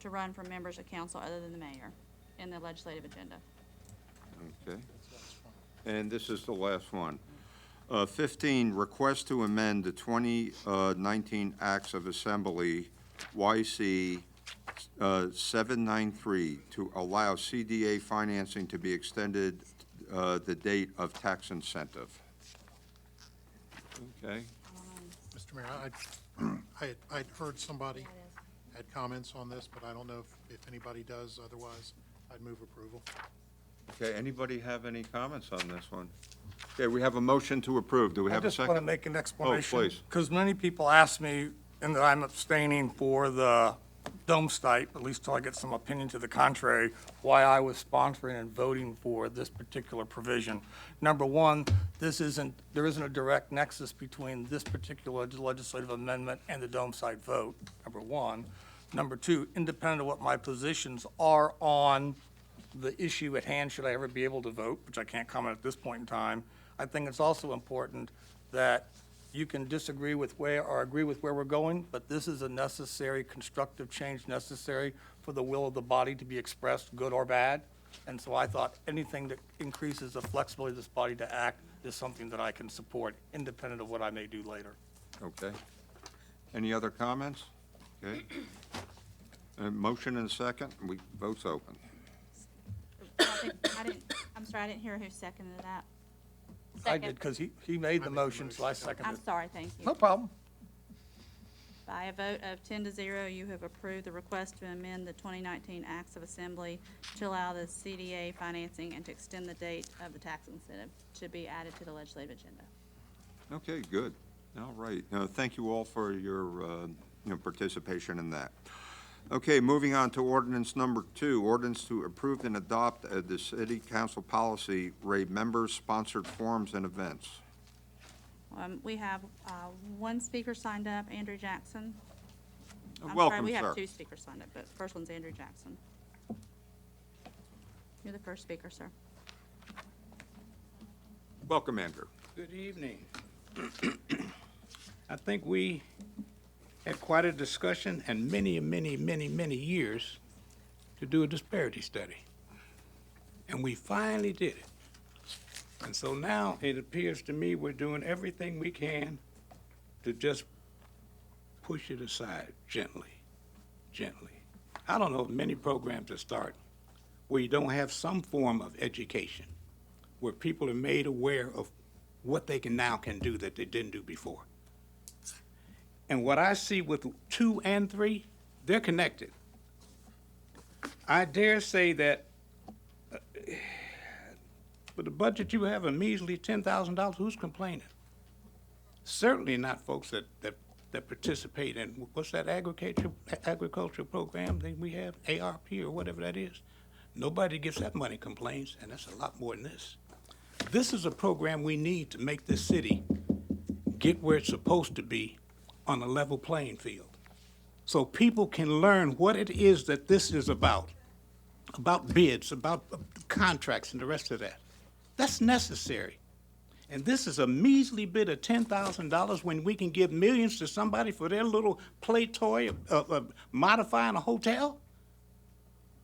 run for members of council other than the mayor in the legislative agenda. Okay. And this is the last one. 15, request to amend the 2019 Acts of Assembly, YC 793, to allow CDA financing to be extended the date of tax incentive. Okay. Mr. Mayor, I'd heard somebody had comments on this, but I don't know if anybody does. Otherwise, I'd move approval. Okay, anybody have any comments on this one? Okay, we have a motion to approve. Do we have a I just want to second? make an explanation. please. Because many people ask me, and that I'm abstaining for the dome site, at least till I get some opinion to the contrary, why I was sponsoring and voting for this particular provision. Number one, there isn't a direct nexus between this particular legislative amendment and the dome site vote, number one. Number two, independent of what my positions are on the issue at hand, should I ever be able to vote, which I can't comment at this point in time, I think it's also important that you can disagree with where, or agree with where we're going, but this is a necessary, constructive change necessary for the will of the body to be expressed, good or bad. And so I thought anything that increases the flexibility of this body to act is something that I can support, independent of what I may do later. Okay. Any other comments? Okay. Motion and second, vote's open. I'm sorry, I didn't hear who seconded that. I did, because he made the motion, so I seconded I'm it. sorry, thank you. No problem. By a vote of 10-0, you have approved the request to amend the 2019 Acts of Assembly to allow the CDA financing and to extend the date of the tax incentive to be added to the legislative agenda. Okay, good. All right. Thank you all for your participation in that. Okay, moving on to ordinance number 2, ordinance to approve and adopt the city council policy, rate members-sponsored forums and events. We have one speaker signed up, Andrew Jackson. I'm Welcome, sorry, we have sir. 2 speakers signed up, but first one's Andrew Jackson. You're the first speaker, sir. Welcome, Andrew. Good evening. I think we had quite a discussion and many years to do a disparity study. And we finally did it. And so now it appears to me we're doing everything we can to just push it aside gently. I don't know of many programs that start where you don't have some form of education, where people are made aware of what they can do that they didn't do before. And what I see with 2 and 3, they're connected. I dare say that for the budget you have, a measly $10,000, who's complaining? Certainly not folks that participate in, what's that agricultural program that we have, ARP or whatever that is? Nobody gets that money complains, and that's a lot more than this. This is a program we need to make this city get where it's supposed to be on a level playing field, so people can learn what it is that this is about bids, about contracts and the rest of that. That's necessary. And this is a measly bit of $10,000 when we can give millions to somebody for their little play toy of modifying a hotel?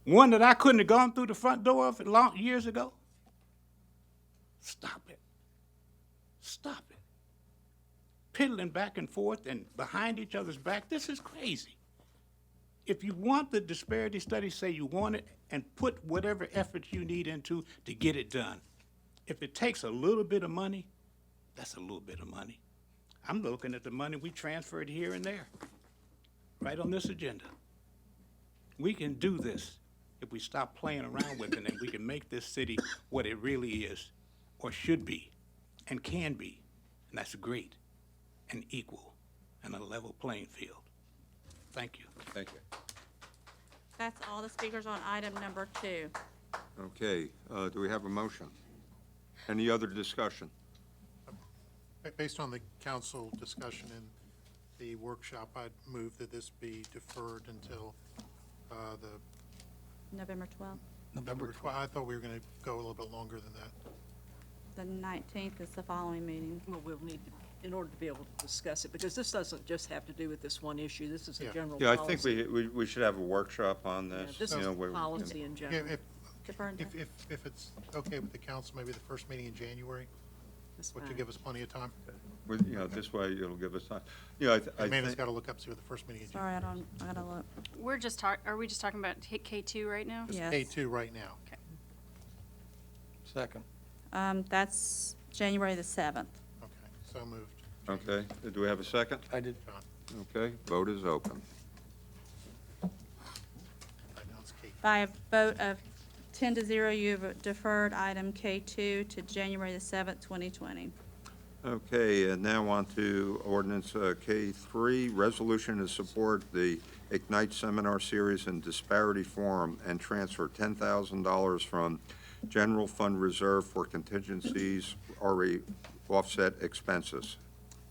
One that I couldn't have gone through the front door of years ago? Stop it. Stop it. piddling back and forth and behind each other's back. This is crazy. If you want the disparity study, say you want it, and put whatever effort you need into to get it done. If it takes a little bit of money, that's a little bit of money. I'm looking at the money we transferred here and there, right on this agenda. We can do this if we stop playing around with it, and we can make this city what it really is, or should be, and can be. And that's great, and equal, and a level playing field. Thank you. Thank you. That's all the speakers on item number 2. Okay, do we have a motion? Any other discussion? Based on the council discussion in the workshop, I'd move that this be deferred until the November 12th. November 12th. I thought we were going to go a little bit longer than that. The 19th is the following meeting. Well, we'll need to, in order to be able to discuss it, because this doesn't just have to do with this one issue. This is a Yeah. general Yeah, I policy. think we should have a workshop on Yeah, this. This you is know, where- policy in Yeah, general. Defer until- if it's okay with the council, maybe the first meeting in January, That's which will fine. give us plenty of time. You know, this way it'll give us time. You know, I Amanda's think, got to look up, see what the first meeting in Sorry, January. I gotta look. Are we just talking about K2 right now? Just Yes. K2 right now. Second. That's January the 7th. Okay, so moved. okay, do we have a second? I did. John, Okay, vote is open. right now it's K2. By a vote of 10-0, you've deferred item K2 to January the 7th, 2020. Okay, and now on to ordinance K3, resolution to support the Ignite Seminar Series and Disparity Forum and transfer $10,000 from General Fund Reserve for contingencies already offset expenses.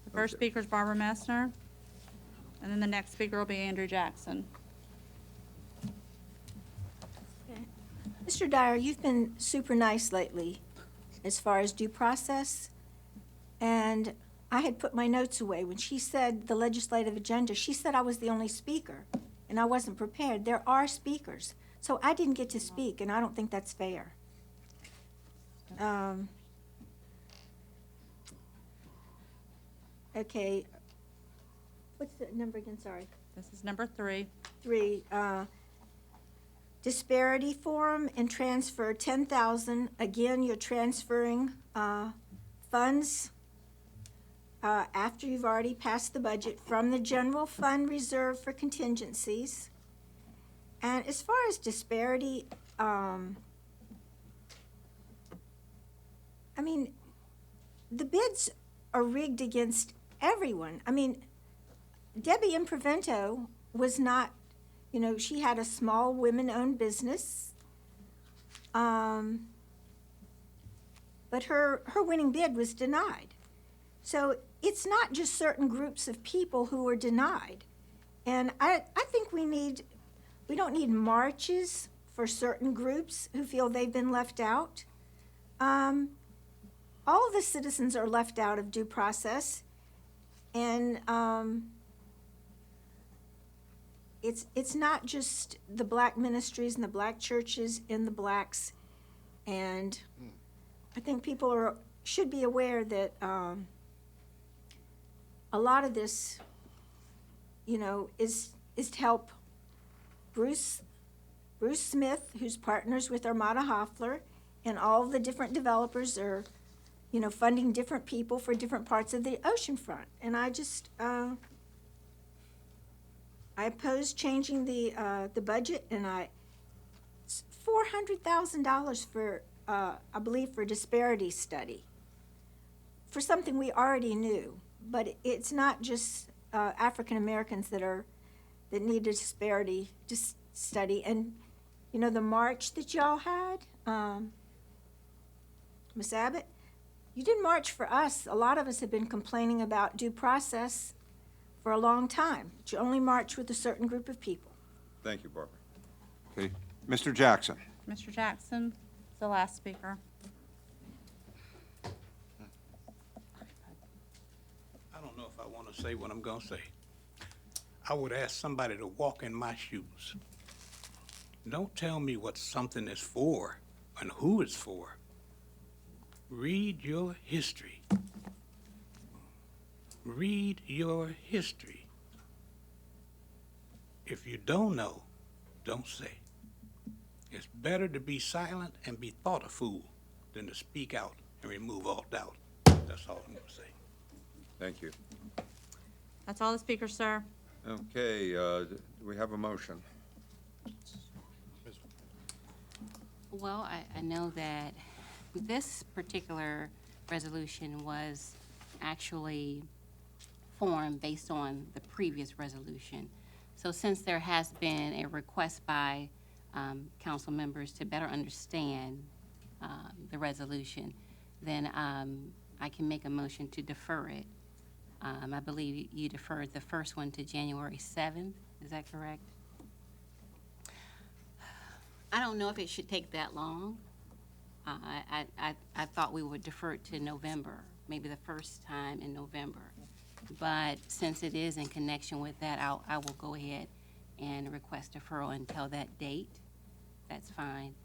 The first Okay. speaker is Barbara Messner, and then the next speaker will be Andrew Jackson. Mr. Dyer, you've been super nice lately as far as due process. And I had put my notes away. When she said the legislative agenda, she said I was the only speaker, and I wasn't prepared. There are speakers. So I didn't get to speak, and I don't think that's fair. Okay. What's the number again? Sorry. This is number 3. 3, disparity forum and transfer 10,000. Again, you're transferring funds after you've already passed the budget from the general fund reserve for contingencies. And as far as disparity, I mean, the bids are rigged against everyone. I mean, Debbie Imprevento was not, you know, she had a small women-owned business. But her winning bid was denied. So it's not just certain groups of people who are denied. And I think we don't need marches for certain groups who feel they've been left out. All of the citizens are left out of due process. And it's not just the black ministries and the black churches and the blacks. And I think people should be aware that a lot of this, you know, is to help Bruce Smith, who's partners with Armada Hoffler, and all the different developers are, you know, funding different people for different parts of the ocean front. And I just, I oppose changing the budget, and it's $400,000 for, I believe, for disparity study, for something we already knew. But it's not just African Americans that need a disparity study. And, you know, the march that y'all had, Ms. Abbott, you didn't march for us. A lot of us have been complaining about due process for a long time. But you only march with a certain group of people. Thank you, Barbara. Okay, Mr. Jackson. Mr. Jackson is the last speaker. I don't know if I want to say what I'm going to say. I would ask somebody to walk in my shoes. Don't tell me what something is for and who it's for. Read your history. read your history. If you don't know, don't say. It's better to be silent and be thought a fool than to speak out and remove all doubt. That's all I'm gonna say. Thank you. That's all the speakers, sir. Okay, do we have a motion? Well, I know that this particular resolution was actually formed based on the previous resolution. So since there has been a request by council members to better understand the resolution, then I can make a motion to defer it. I believe you deferred the first one to January 7th. Is that correct? I don't know if it should take that long. I thought we would defer it to November, maybe the first time in November. But since it is in connection with that, I will go ahead and request deferral until that date. That's fine.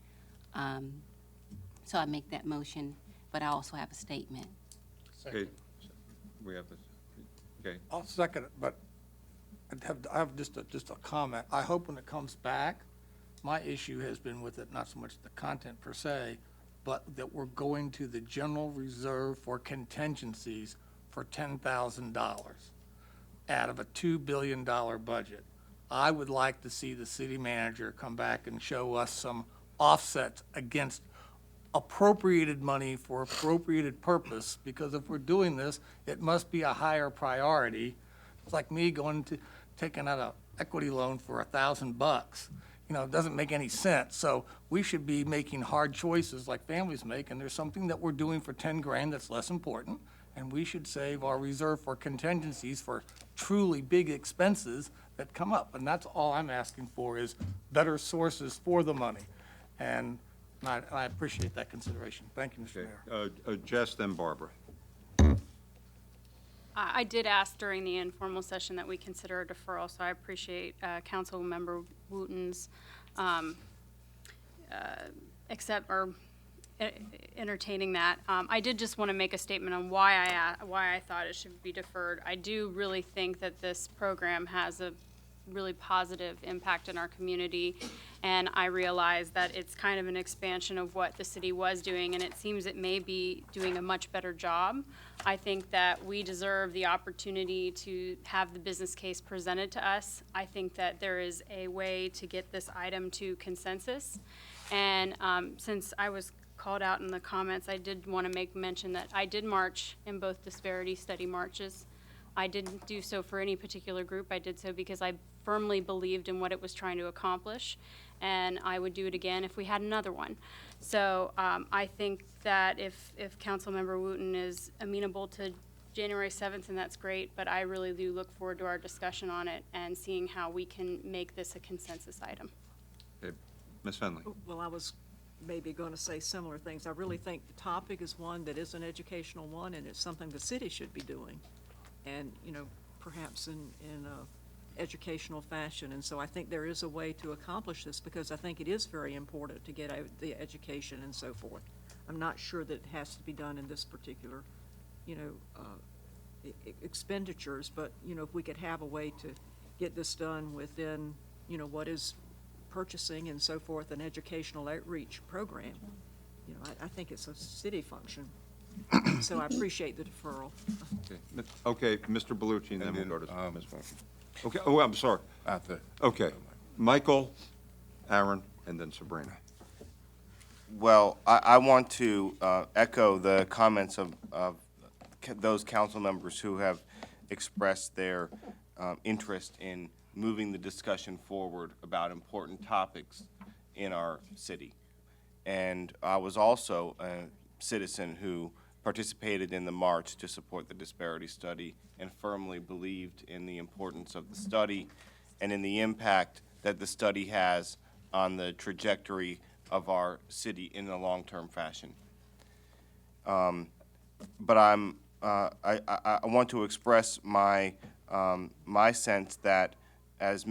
So I make that motion, but I also have a statement. Okay, we have this, okay. I'll second it, but I have just a comment. I hope when it comes back, my issue has been with it, not so much the content per se, but that we're going to the general reserve for contingencies for $10,000 out of a $2 billion budget. I would like to see the city manager come back and show us some offsets against appropriated money for appropriated purpose, because if we're doing this, it must be a higher priority. It's like me taking out an equity loan for $1,000. You know, it doesn't make any sense. So we should be making hard choices like families make, and there's something that we're doing for 10 grand that's less important, and we should save our reserve for contingencies for truly big expenses that come up. And that's all I'm asking for, is better sources for the money. And I appreciate that consideration. Thank you, Mr. Okay, Mayor. Jess, then Barbara. I did ask during the informal session that we consider a deferral, so I appreciate Councilmember Wooten's entertaining that. I did just want to make a statement on why I thought it should be deferred. I do really think that this program has a really positive impact in our community, and I realize that it's kind of an expansion of what the city was doing, and it seems it may be doing a much better job. I think that we deserve the opportunity to have the business case presented to us. I think that there is a way to get this item to consensus, and since I was called out in the comments, I did want to make mention that I did march in both disparity study marches. I didn't do so for any particular group. I did so because I firmly believed in what it was trying to accomplish, and I would do it again if we had another one. So I think that if Councilmember Wooten is amenable to January 7th, and that's great, but I really do look forward to our discussion on it and seeing how we can make this a consensus item. Okay, Ms. Finley. Well, I was maybe going to say similar things. I really think the topic is one that is an educational one, and it's something the city should be doing. And, you know, perhaps in a educational fashion. And so I think there is a way to accomplish this, because I think it is very important to get out the education and so forth. I'm not sure that it has to be done in this particular, you know, expenditures, but, you know, if we could have a way to get this done within, you know, what is purchasing and so forth, an educational outreach program, you know, I think it's a city function. So I appreciate the deferral. Okay, Mr. Bellucci, and then we'll go to Ms. Funky. Okay, oh, I'm sorry. Okay, Michael, Aaron, and then Sabrina. Well, I want to echo the comments of those council members who have expressed their interest in moving the discussion forward about important topics in our city. And I was also a citizen who participated in the march to support the disparity study and firmly believed in the importance of the study and in the impact that the study has on the trajectory of our city in a long-term fashion. But I want to express my sense that as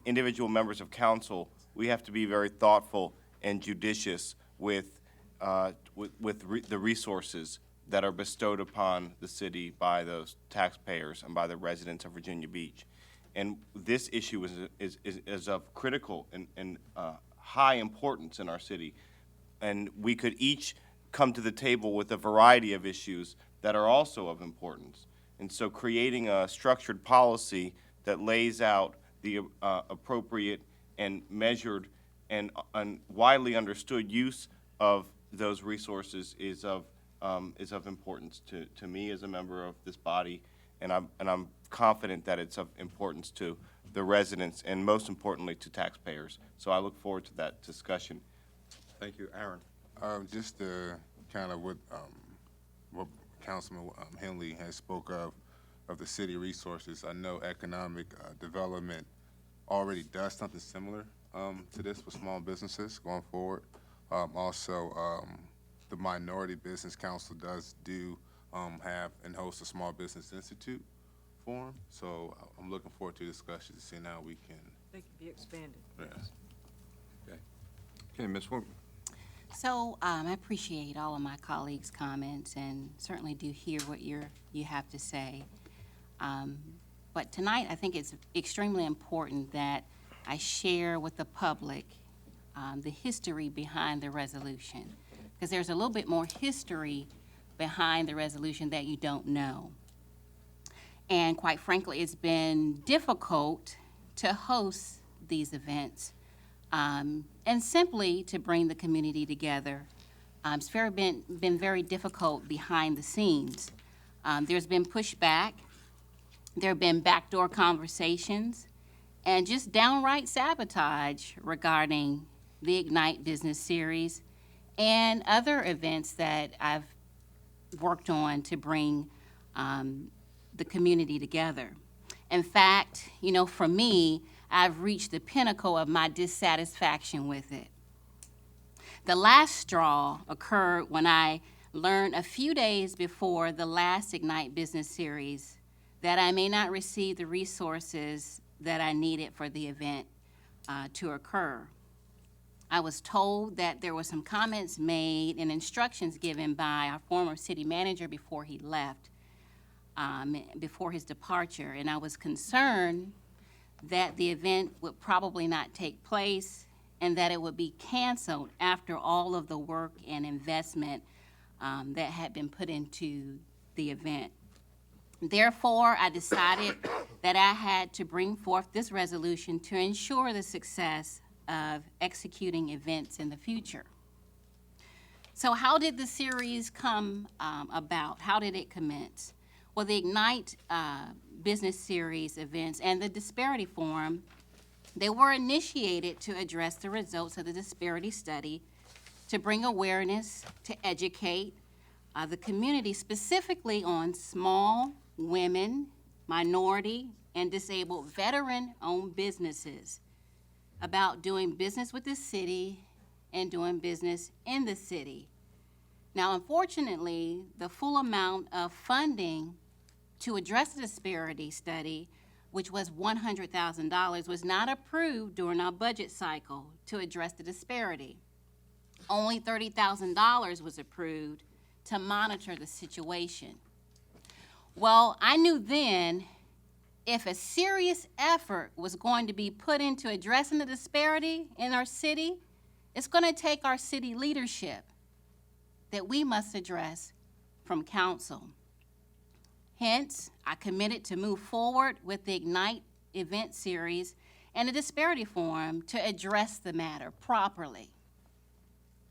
individual members of council, we have to be very thoughtful and judicious with the resources that are bestowed upon the city by those taxpayers and by the residents of Virginia Beach. And this issue is of critical and high importance in our city. And we could each come to the table with a variety of issues that are also of importance. And so creating a structured policy that lays out the appropriate and measured and widely understood use of those resources is of importance to me as a member of this body, and I'm confident that it's of importance to the residents and most importantly to taxpayers. So I look forward to that discussion. Thank you, Aaron. Just kind of what Councilman Henley has spoke of the city resources. I know economic development already does something similar to this for small businesses going forward. Also, the Minority Business Council does have and host a Small Business Institute forum. So I'm looking forward to discussions to see how we can. They can be expanded. Yes. Okay, Ms. Wooten. So I appreciate all of my colleagues' comments and certainly do hear what you have to say. But tonight, I think it's extremely important that I share with the public the history behind the resolution, because there's a little bit more history behind the resolution that you don't know. And quite frankly, it's been difficult to host these events and simply to bring the community together. It's been very difficult behind the scenes. There's been pushback. There have been backdoor conversations and just downright sabotage regarding the Ignite Business Series and other events that I've worked on to bring the community together. In fact, for me, I've reached the pinnacle of my dissatisfaction with it. The last straw occurred when I learned a few days before the last Ignite Business Series that I may not receive the resources that I needed for the event to occur. I was told that there were some comments made and instructions given by our former city manager before he left, before his departure, and I was concerned that the event would probably not take place and that it would be canceled after all of the work and investment that had been put into the event. Therefore, I decided that I had to bring forth this resolution to ensure the success of executing events in the future. So how did the series come about? How did it commence? Well, the Ignite Business Series events and the Disparity Forum, they were initiated to address the results of the disparity study, to bring awareness, to educate the community specifically on small, women, minority, and disabled veteran-owned businesses about doing business with the city and doing business in the city. Now, unfortunately, the full amount of funding to address the disparity study, which was $100,000, was not approved during our budget cycle to address the disparity. Only $30,000 was approved to monitor the situation. Well, I knew then if a serious effort was going to be put into addressing the disparity in our city, it's going to take our city leadership that we must address from council. Hence, I committed to move forward with the Ignite event series and the Disparity Forum to address the matter properly.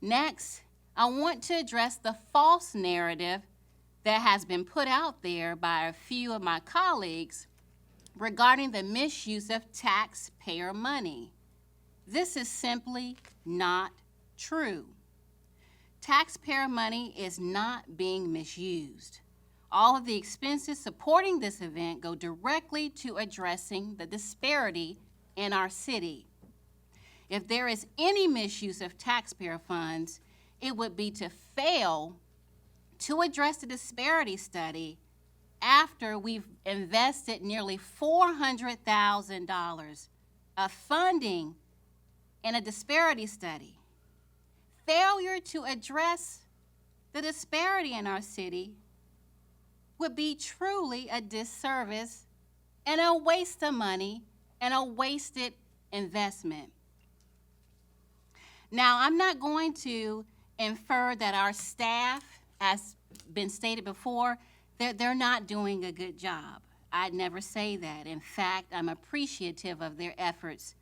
Next, I want to address the false narrative that has been put out there by a few of my colleagues regarding the misuse of taxpayer money. This is simply not true. Taxpayer money is not being misused. All of the expenses supporting this event go directly to addressing the disparity in our city. If there is any misuse of taxpayer funds, it would be to fail to address the disparity study after we've invested nearly $400,000 of funding in a disparity study. Failure to address the disparity in our city would be truly a disservice and a waste of money and a wasted investment. Now, I'm not going to infer that our staff, as been stated before, they're not doing a good job. I'd never say that. In fact, I'm appreciative of their efforts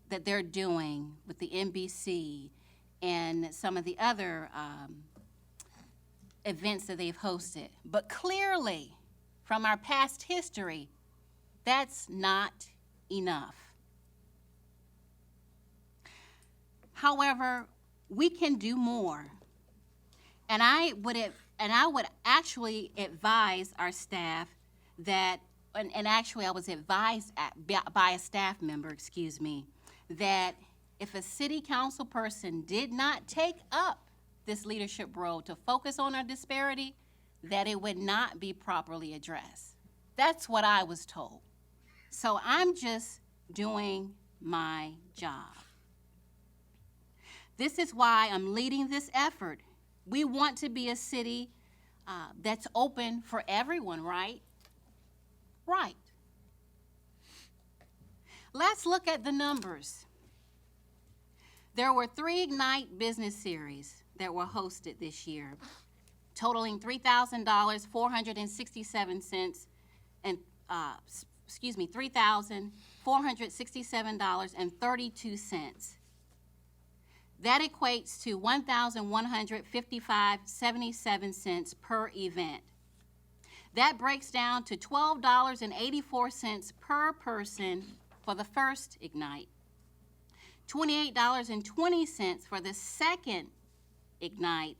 that they're doing with the NBC and some of the other events that they've hosted. But clearly, from our past history, that's not enough. However, we can do more. And I would actually advise our staff that, and actually I was advised by a staff member, that if a city council person did not take up this leadership role to focus on our disparity, that it would not be properly addressed. That's what I was told. So I'm just doing my job. This is why I'm leading this effort. We want to be a city that's open for everyone, right? Right. Let's look at the numbers. There were 3 Ignite business series that were hosted this year, totaling $3,467 and $3,467.32. That equates to $1,155.77 per event. That breaks down to $12.84 per person for the first Ignite, $28.20 for the second Ignite,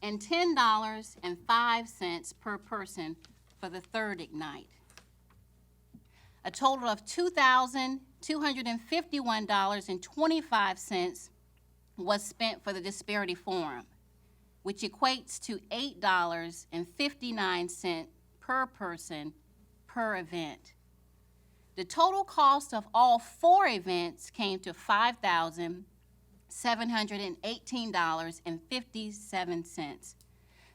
and $10.05 per person for the third Ignite. A total of $2,251.25 was spent for the Disparity Forum, which equates to $8.59 per person per event. The total cost of all 4 events came to $5,718.57.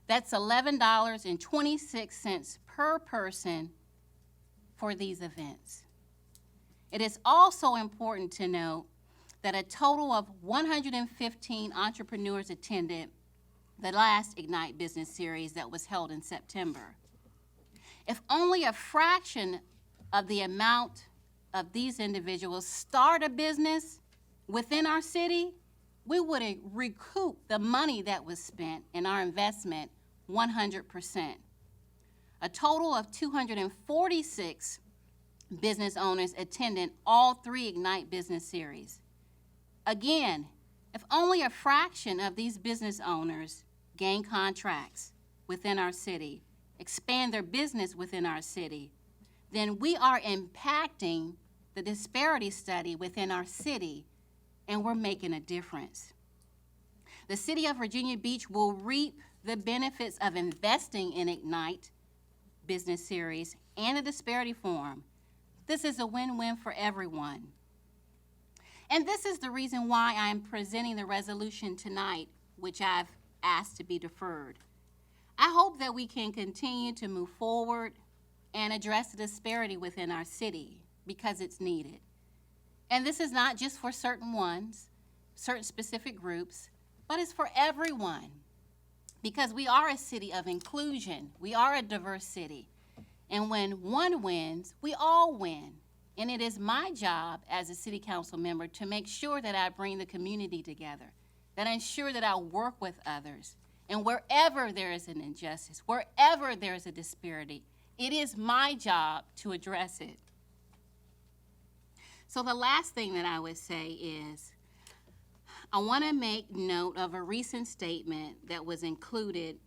That's $11.26 per person for these events. It is also important to note that a total of 115 entrepreneurs attended the last Ignite Business Series that was held in September. If only a fraction of the amount of these individuals start a business within our city, we would recoup the money that was spent in our investment 100%. A total of 246 business owners attended all 3 Ignite Business Series. Again, if only a fraction of these business owners gain contracts within our city, expand their business within our city, then we are impacting the disparity study within our city, and we're making a difference. The city of Virginia Beach will reap the benefits of investing in Ignite Business Series and the Disparity Forum. This is a win-win for everyone. And this is the reason why I'm presenting the resolution tonight, which I've asked to be deferred. I hope that we can continue to move forward and address the disparity within our city because it's needed. And this is not just for certain ones, certain specific groups, but it's for everyone because we are a city of inclusion. We are a diverse city. And when one wins, we all win. And it is my job as a city council member to make sure that I bring the community together, that I ensure that I work with others. And wherever there is an injustice, wherever there is a disparity, it is my job to address it. So the last thing that I would say is, I want to make note of a recent statement that was included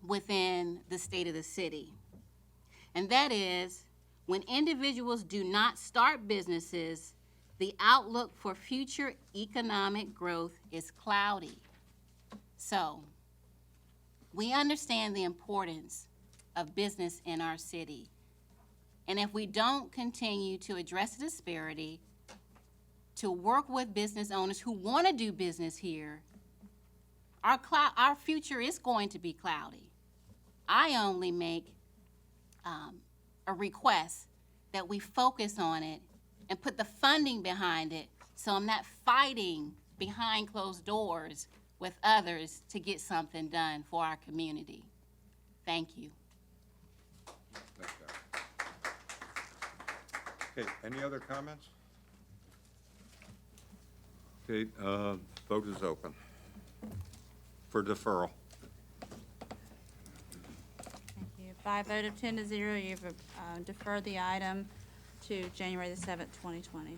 within the State of the City. And that is, when individuals do not start businesses, the outlook for future economic growth is cloudy. So, we understand the importance of business in our city. And if we don't continue to address the disparity, to work with business owners who want to do business here, our future is going to be cloudy. I only make a request that we focus on it and put the funding behind it, so I'm not fighting behind closed doors with others to get something done for our community. Thank you. Okay, any other comments? Okay, vote is open for deferral. Thank you. By a vote of 10 to 0, you've deferred the item to January the 7th, 2020.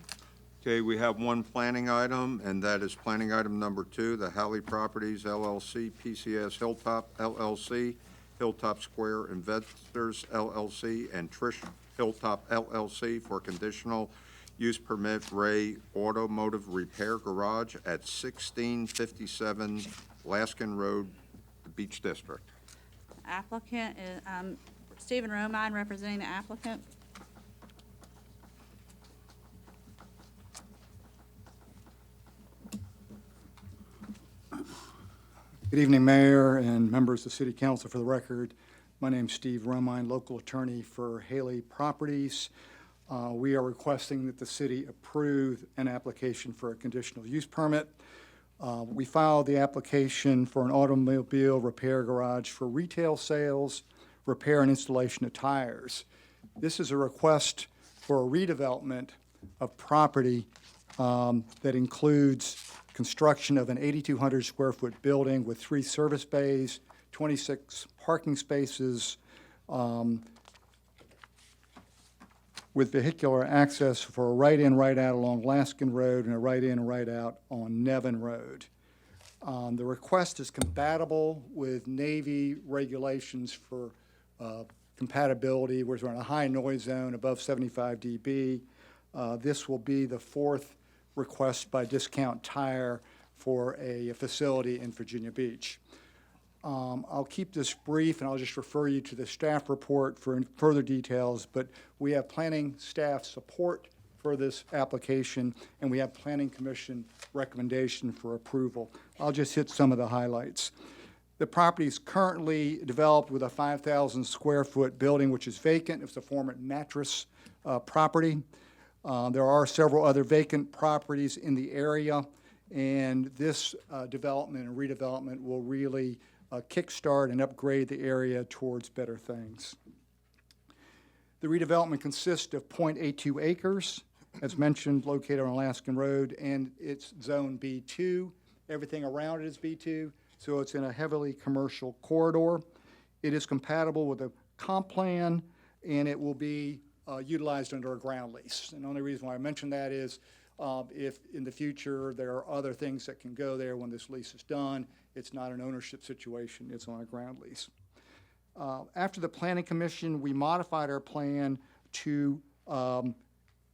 Okay, we have one planning item, and that is planning item number 2, the Halley Properties LLC, PCS Hilltop LLC, Hilltop Square Investors LLC, and Trish Hilltop LLC for conditional use permit Ray Automotive Repair Garage at 1657 Laskin Road, the Beach District. Applicant is Stephen Romine, representing the applicant. Good evening, Mayor and members of City Council. For the record, my name's Steve Romine, local attorney for Haley Properties. We are requesting that the city approve an application for a conditional use permit. We filed the application for an automobile repair garage for retail sales, repair and installation of tires. This is a request for a redevelopment of property that includes construction of an 8,200 square foot building with 3 service bays, 26 parking spaces, with vehicular access for a right-in, right-out along Laskin Road and a right-in, right-out on Nevin Road. The request is compatible with Navy regulations for compatibility, where we're in a high noise zone above 75 dB. This will be the 4th request by Discount Tire for a facility in Virginia Beach. I'll keep this brief, and I'll just refer you to the staff report for further details, but we have planning staff support for this application, and we have Planning Commission recommendation for approval. I'll just hit some of the highlights. The property is currently developed with a 5,000 square foot building, which is vacant. It's a former mattress property. There are several other vacant properties in the area, and this development and redevelopment will really kickstart and upgrade the area towards better things. The redevelopment consists of 0.82 acres, as mentioned, located on Alaskan Road, and it's Zone B2. Everything around it is B2, so it's in a heavily commercial corridor. It is compatible with a comp plan, and it will be utilized under a ground lease. And the only reason why I mention that is if in the future there are other things that can go there when this lease is done, it's not an ownership situation, it's on a ground lease. After the Planning Commission, we modified our plan to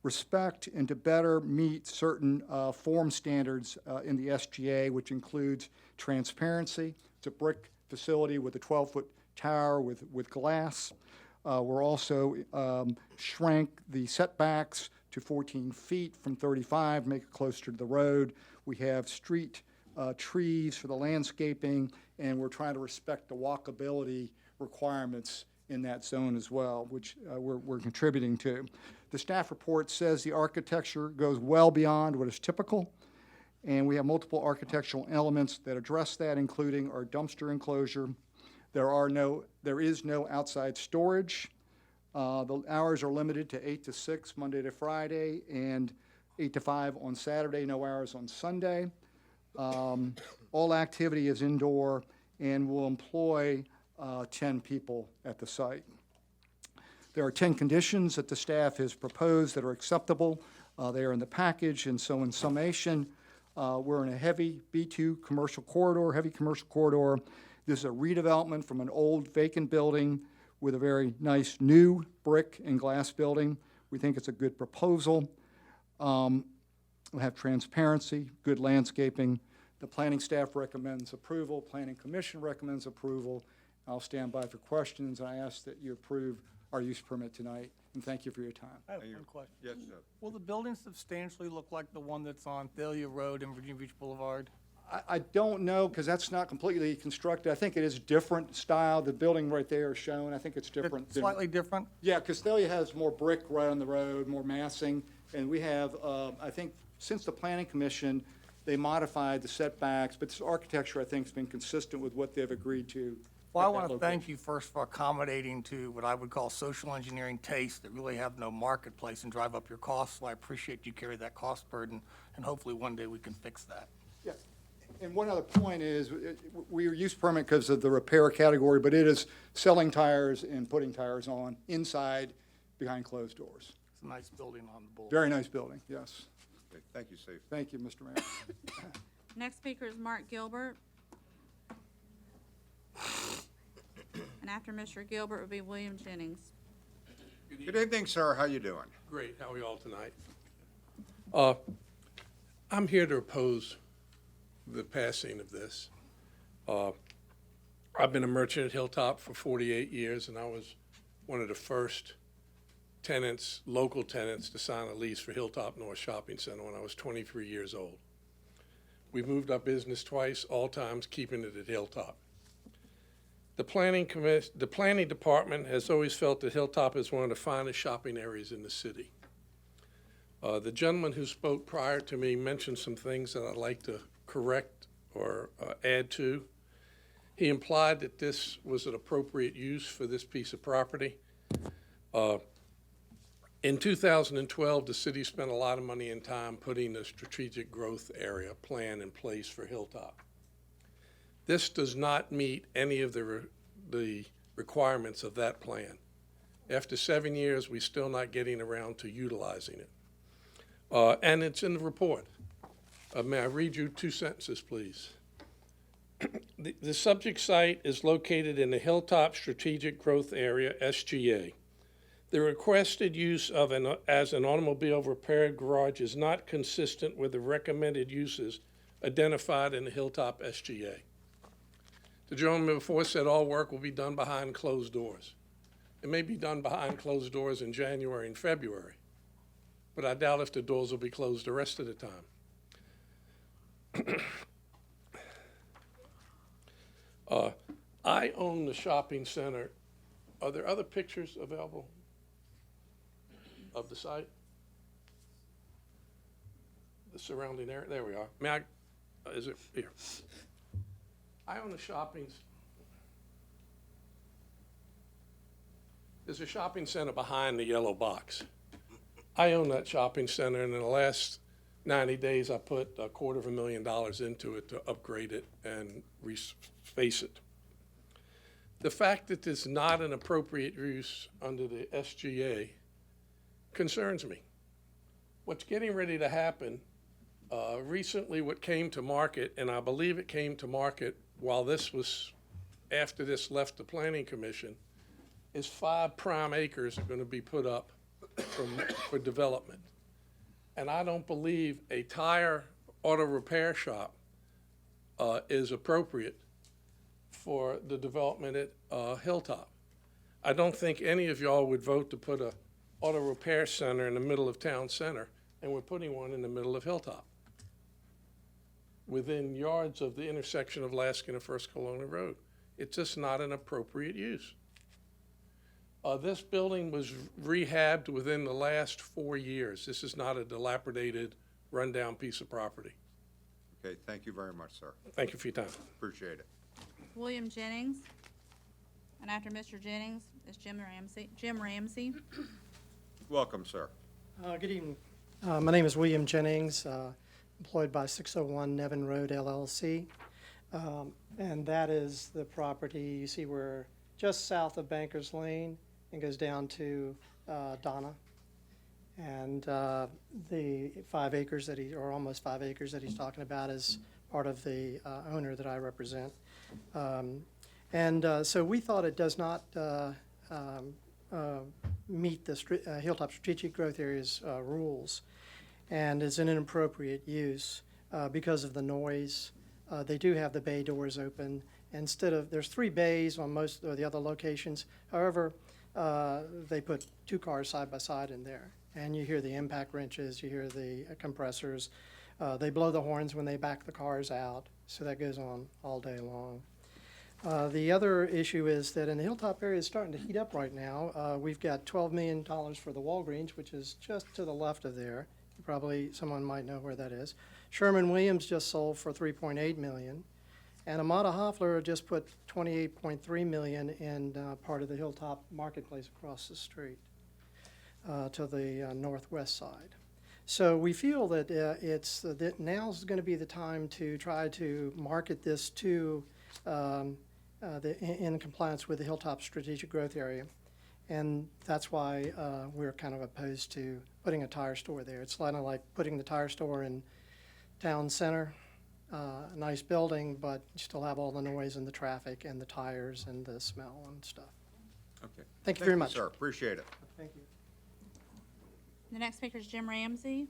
respect and to better meet certain form standards in the SGA, which includes transparency. It's a brick facility with a 12-foot tower with glass. We're also shrank the setbacks to 14 feet from 35, make it closer to the road. We have street trees for the landscaping, and we're trying to respect the walkability requirements in that zone as well, which we're contributing to. The staff report says the architecture goes well beyond what is typical, and we have multiple architectural elements that address that, including our dumpster enclosure. There is no outside storage. The hours are limited to 8 to 6 Monday to Friday and 8 to 5 on Saturday, no hours on Sunday. All activity is indoor and will employ 10 people at the site. There are 10 conditions that the staff has proposed that are acceptable. They are in the package, and so in summation, we're in a heavy B2 commercial corridor, heavy commercial corridor. This is a redevelopment from an old vacant building with a very nice new brick and glass building. We think it's a good proposal. We'll have transparency, good landscaping. The planning staff recommends approval. Planning Commission recommends approval. I'll stand by for questions, and I ask that you approve our use permit tonight, and thank you for your time. I have one question. Yes, sir. Will the building substantially look like the one that's on Thalia Road and Virginia Beach Boulevard? I don't know, because that's not completely constructed. I think it is different style. The building right there is shown. I think it's different. It's slightly different? Yeah, Castelia has more brick right on the road, more massing, and we have, I think, since the Planning Commission, they modified the setbacks, but this architecture, I think, has been consistent with what they've agreed to. Well, I at that want to location. thank you first for accommodating to what I would call social engineering tastes that really have no marketplace and drive up your costs. So I appreciate you carry that cost burden, and hopefully one day we can fix that. Yeah, and one other point is, we use permit because of the repair category, but it is selling tires and putting tires on inside, behind closed doors. It's a nice building on the boulevard. Very nice building, yes. Okay, thank you, Steve. Thank you, Mr. Mayor. Next speaker is Mark Gilbert. And after Mr. Gilbert would be William Jennings. Good evening, sir. How you doing? Great. How are you all tonight? I'm here to oppose the passing of this. I've been a merchant at Hilltop for 48 years, and I was one of the first tenants, local tenants, to sign a lease for Hilltop North Shopping Center when I was 23 years old. We moved our business twice, all times keeping it at Hilltop. The planning department has always felt that Hilltop is one of the finest shopping areas in the city. The gentleman who spoke prior to me mentioned some things that I'd like to correct or add to. He implied that this was an appropriate use for this piece of property. In 2012, the city spent a lot of money and time putting a strategic growth area plan in place for Hilltop. This does not meet any of the requirements of that plan. After 7 years, we're still not getting around to utilizing it. And it's in the report. May I read you 2 sentences, please? The subject site is located in the Hilltop Strategic Growth Area, SGA. The requested use of as an automobile repair garage is not consistent with the recommended uses identified in the Hilltop SGA. The gentleman before said all work will be done behind closed doors. It may be done behind closed doors in January and February, but I doubt if the doors will be closed the rest of the time. I own the shopping center. Are there other pictures available of the site? The surrounding area? There we are. May I, is it here? I own the there's a shopping center behind the yellow box. I own that shopping center, and in the last 90 days, I put $250,000 into it to upgrade it and reface it. The fact that this is not an appropriate use under the SGA concerns me. What's getting ready to happen, recently what came to market, and I believe it came to market while this was, after this left the Planning Commission, is 5 prime acres are going to be put up for development. And I don't believe a tire auto repair shop is appropriate for the development at Hilltop. I don't think any of y'all would vote to put a auto repair center in the middle of town center, and we're putting one in the middle of Hilltop, within yards of the intersection of Laskin and First Colonial Road. It's just not an appropriate use. This building was rehabbed within the last 4 years. This is not a dilapidated, rundown piece of property. Okay, thank you very much, sir. Thank you for your time. Appreciate it. William Jennings. And after Mr. Jennings is Jim Ramsey. Welcome, sir. Good evening. My name is William Jennings, employed by 601 Nevin Road LLC. And that is the property you see we're just south of Bankers Lane and goes down to Donna. And the 5 acres that or almost 5 acres that he's talking about is part of the owner that I represent. So we thought it does not meet the Hilltop Strategic Growth Area's rules and is an inappropriate use because of the noise. They do have the bay doors open. Instead of, there's 3 bays on most of the other locations. However, they put 2 cars side by side in there. And you hear the impact wrenches, you hear the compressors. They blow the horns when they back the cars out. So that goes on all day long. The other issue is that in the Hilltop area, it's starting to heat up right now. We've got $12 million for the Walgreens, which is just to the left of there. Probably someone might know where that is. Sherman-Williams just sold for $3.8 million. And Amada Hoffler just put $28.3 million in part of the Hilltop Marketplace across the street to the northwest side. So we feel that that now's going to be the time to try to market this to in compliance with the Hilltop Strategic Growth Area. And that's why we're kind of opposed to putting a tire store there. It's kind of like putting the tire store in town center, a nice building, but you still have all the noise and the traffic and the tires and the smell and stuff. Okay. Thank you very much. sir. Appreciate it. Thank you. The next speaker is Jim Ramsey.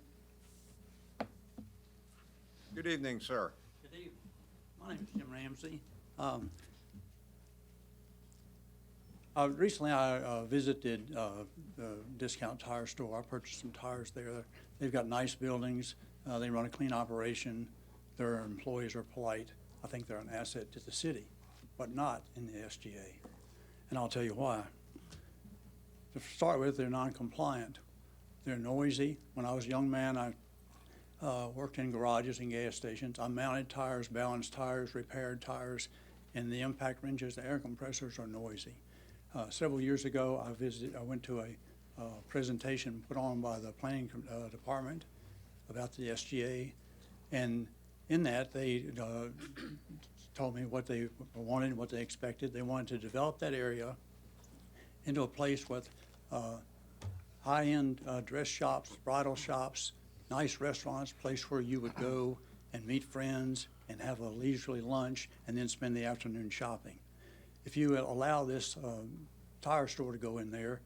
Good evening, sir. Good evening. My name is Jim Ramsey. Recently, I visited the Discount Tire Store. I purchased some tires there. They've got nice buildings. They run a clean operation. Their employees are polite. I think they're an asset to the city, but not in the SGA. And I'll tell you why. To start with, they're non-compliant. They're noisy. When I was a young man, I worked in garages and gas stations. I mounted tires, balanced tires, repaired tires, and the impact wrenches, the air compressors are noisy. Several years ago, I went to a presentation put on by the planning department about the SGA, and in that they told me what they wanted, what they expected. They wanted to develop that area into a place with high-end dress shops, bridal shops, nice restaurants, place where you would go and meet friends and have a leisurely lunch and then spend the afternoon shopping. If you allow this tire store to go in there,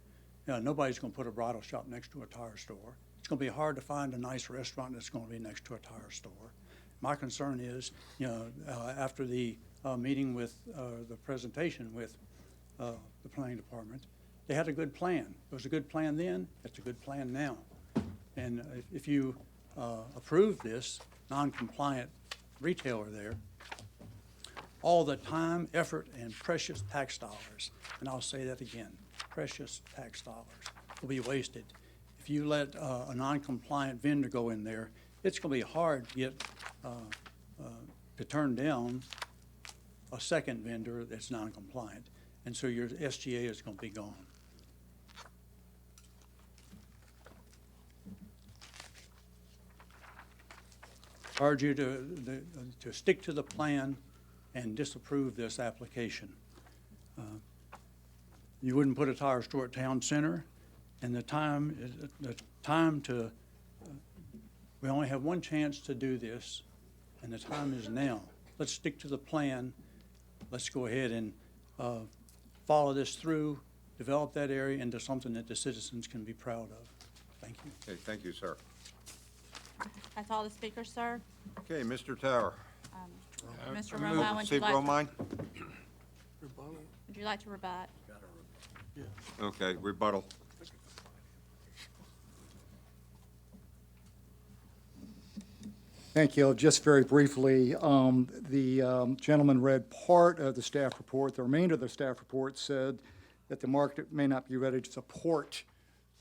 nobody's going to put a bridal shop next to a tire store. It's going to be hard to find a nice restaurant that's going to be next to a tire store. My concern is, after the meeting with the presentation with the planning department, they had a good plan. It was a good plan then, it's a good plan now. And if you approve this non-compliant retailer there, all the time, effort, and precious tax dollars, and I'll say that again, precious tax dollars will be wasted. If you let a non-compliant vendor go in there, it's going to be hard to get to turn down a second vendor that's non-compliant. And so your SGA is going to be gone. I urge you to stick to the plan and disapprove this application. You wouldn't put a tire store at town center, and the time to, we only have one chance to do this, and the time is now. Let's stick to the plan. Let's go ahead and follow this through, develop that area into something that the citizens can be proud of. Thank you. Okay, thank you, sir. That's all the speakers, sir. Okay, Mr. Tower. Mr. Romine, would you Steve Romine? would you like to rebut? Okay, rebuttal. Thank you. Just very briefly, the gentleman read part of the staff report. The remainder of the staff report said that the market may not be ready to support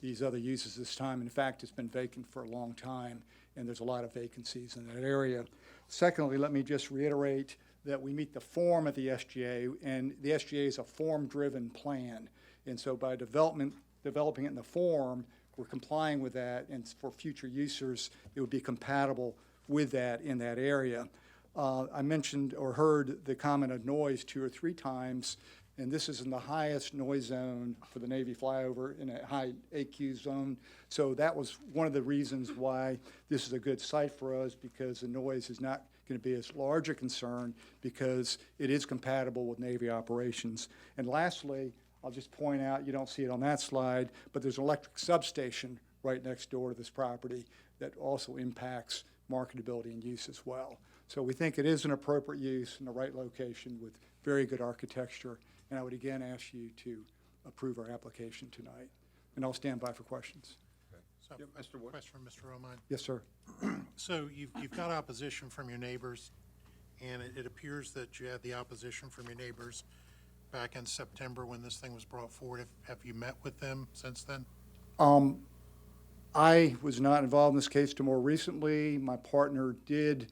these other uses this time. In fact, it's been vacant for a long time, and there's a lot of vacancies in that area. Secondly, let me just reiterate that we meet the form of the SGA, and the SGA is a form-driven plan. And so by developing it in the form, we're complying with that, and for future users, it would be compatible with that in that area. I mentioned or heard the comment of noise 2 or 3 times, and this is in the highest noise zone for the Navy flyover in a high AQ zone. So that was one of the reasons why this is a good site for us, because the noise is not going to be as large a concern because it is compatible with Navy operations. And lastly, I'll just point out, you don't see it on that slide, but there's an electric substation right next door to this property that also impacts marketability and use as well. So we think it is an appropriate use in the right location with very good architecture, and I would again ask you to approve our application tonight. And I'll stand by for questions. So, Mr. Wood. question from Mr. Romine. Yes, sir. So you've got opposition from your neighbors, and it appears that you had the opposition from your neighbors back in September when this thing was brought forward. Have you met with them since then? I was not involved in this case till more recently. My partner did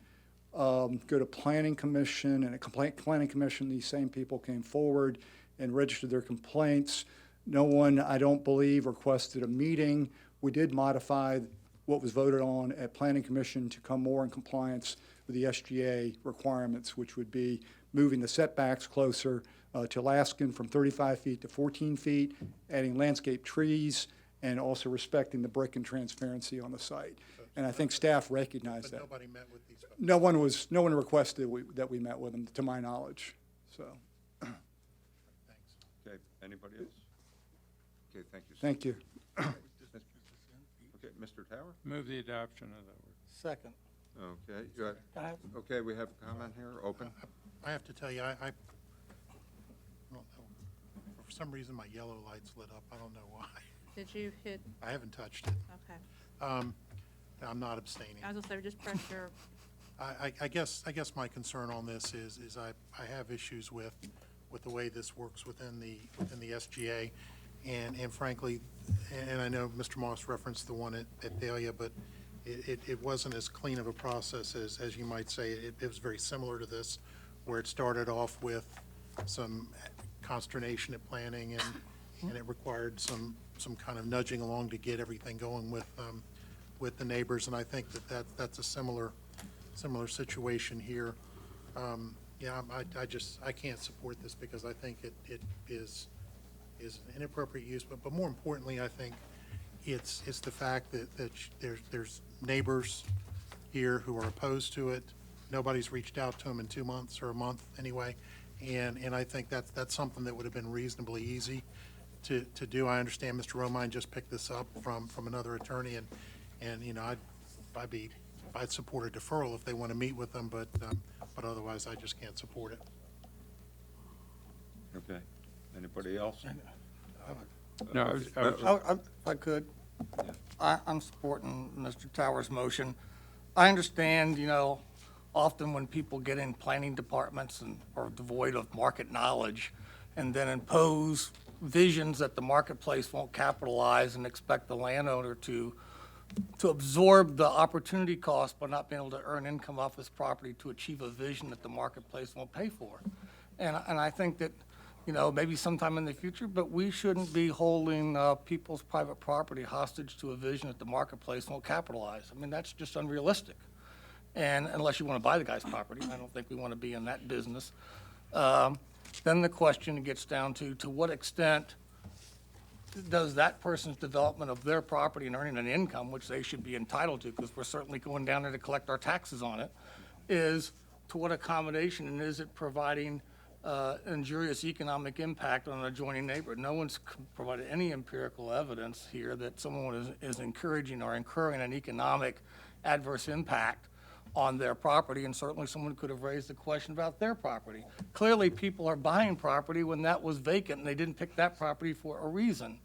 go to Planning Commission, and at Planning Commission, these same people came forward and registered their complaints. No one, I don't believe, requested a meeting. We did modify what was voted on at Planning Commission to come more in compliance with the SGA requirements, which would be moving the setbacks closer to Alaskan from 35 feet to 14 feet, adding landscape trees, and also respecting the brick and transparency on the site. And I think staff recognized that. But nobody met with these folks? No one requested that we met with them, to my knowledge, so. Okay, anybody else? Okay, thank you. sir. Thank you. Okay, Mr. Tower? Move the adoption of the ordinance. Second. Okay, good. Okay, we have a comment here, open. I have to tell you, I don't know. For some reason, my yellow lights lit up. I don't know why. Did you hit, I haven't touched it. okay. I'm not abstaining. I was gonna say, just press your, I guess my concern on this is I have issues with the way this works within the SGA. And frankly, and I know Mr. Moss referenced the one at Dahlia, but it wasn't as clean of a process as you might say. It was very similar to this, where it started off with some consternation at planning, and it required some kind of nudging along to get everything going with the neighbors. And I think that's a similar situation here. Yeah, I can't support this because I think it is inappropriate use, but more importantly, I think it's the fact that there's neighbors here who are opposed to it. Nobody's reached out to them in 2 months or a month anyway, and I think that's something that would have been reasonably easy to do. I understand Mr. Romine just picked this up from another attorney, and you know, I'd support a deferral if they want to meet with them, but otherwise I just can't support it. Okay, anybody else? No, If I could, I'm supporting Mr. Towers' motion. I understand, you know, often when people get in planning departments and are devoid of market knowledge and then impose visions that the marketplace won't capitalize and expect the landowner to absorb the opportunity cost by not being able to earn income off his property to achieve a vision that the marketplace won't pay for. And I think that, you know, maybe sometime in the future, but we shouldn't be holding people's private property hostage to a vision that the marketplace won't capitalize. I mean, that's just unrealistic. And unless you want to buy the guy's property, I don't think we want to be in that business. Then the question gets down to what extent does that person's development of their property and earning an income, which they should be entitled to, because we're certainly going down there to collect our taxes on it, is to what accommodation, and is it providing injurious economic impact on an adjoining neighbor? No one's provided any empirical evidence here that someone is encouraging or incurring an economic adverse impact on their property, and certainly someone could have raised the question about their property. Clearly, people are buying property when that was vacant, and they didn't pick that property for a reason.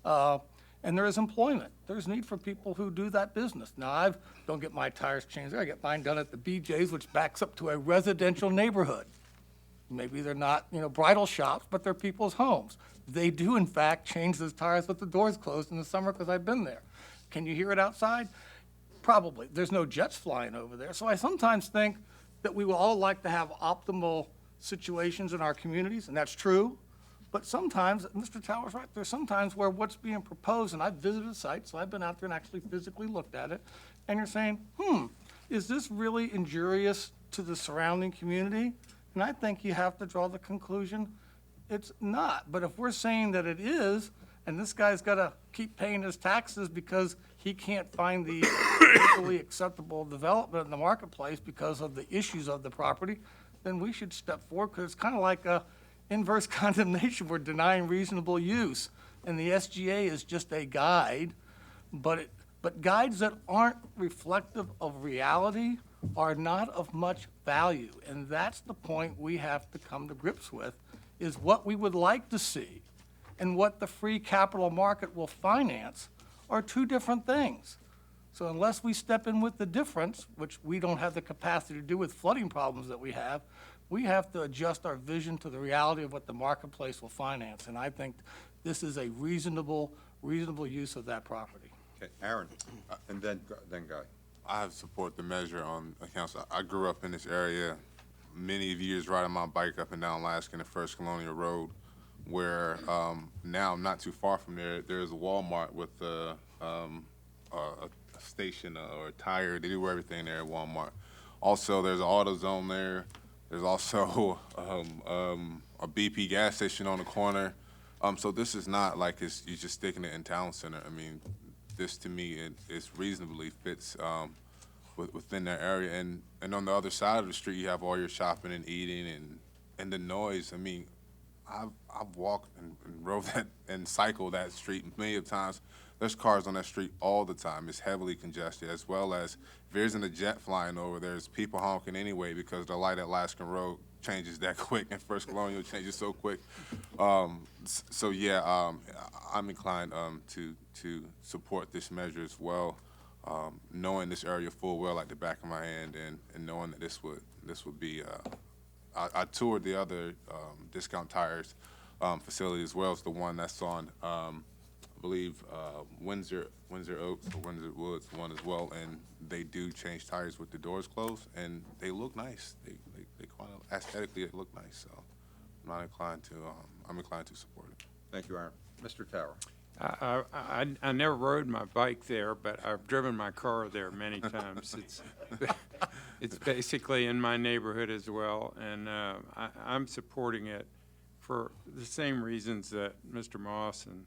And there is employment. There's need for people who do that business. Now, I don't get my tires changed there. I get mine done at the BJ's, which backs up to a residential neighborhood. Maybe they're not, you know, bridal shops, but they're people's homes. They do, in fact, change those tires with the doors closed in the summer, because I've been there. Can you hear it outside? Probably. There's no jets flying over there. So I sometimes think that we will all like to have optimal situations in our communities, and that's true. But sometimes, Mr. Tower's right, there's sometimes where what's being proposed, and I've visited sites, so I've been out there and actually physically looked at it, and you're saying, is this really injurious to the surrounding community? And I think you have to draw the conclusion it's not. But if we're saying that it is, and this guy's got to keep paying his taxes because he can't find the legally acceptable development in the marketplace because of the issues of the property, then we should step forward, because it's kind of like a inverse condemnation. We're denying reasonable use, and the SGA is just a guide, but guides that aren't reflective of reality are not of much value, and that's the point we have to come to grips with, is what we would like to see and what the free capital market will finance are two different things. So unless we step in with the difference, which we don't have the capacity to do with flooding problems that we have to adjust our vision to the reality of what the marketplace will finance. And I think this is a reasonable use of that property. Okay, Aaron, and then Guy. I have support the measure on council. I grew up in this area many years riding my bike up and down Laskin and First Colonial Road, where now I'm not too far from there. There's a Walmart with a station or a tire. They do everything there at Walmart. Also, there's an AutoZone there. There's also a BP gas station on the corner. So this is not like you're just sticking it in town center. I mean, this to me it reasonably fits within that area. And on the other side of the street, you have all your shopping and eating and the noise. I mean, I've walked and rode that and cycled that street many of times. There's cars on that street all the time. It's heavily congested, as well as if there isn't a jet flying over, there's people honking anyway because the light at Laskin Road changes that quick and First Colonial changes so quick. So yeah, I'm inclined to support this measure as well, knowing this area full well like the back of my hand, and knowing that this would be. I toured the other Discount Tires facility as well as the one that's on, I believe, Windsor Oaks or Windsor Woods one as well, and they do change tires with the doors closed, and they look nice. They kind of aesthetically they look nice. So I'm inclined to support it. Thank you, Aaron. Mr. Tower. I never rode my bike there, but I've driven my car there many times. It's basically in my neighborhood as well, and I'm supporting it for the same reasons that Mr. Moss and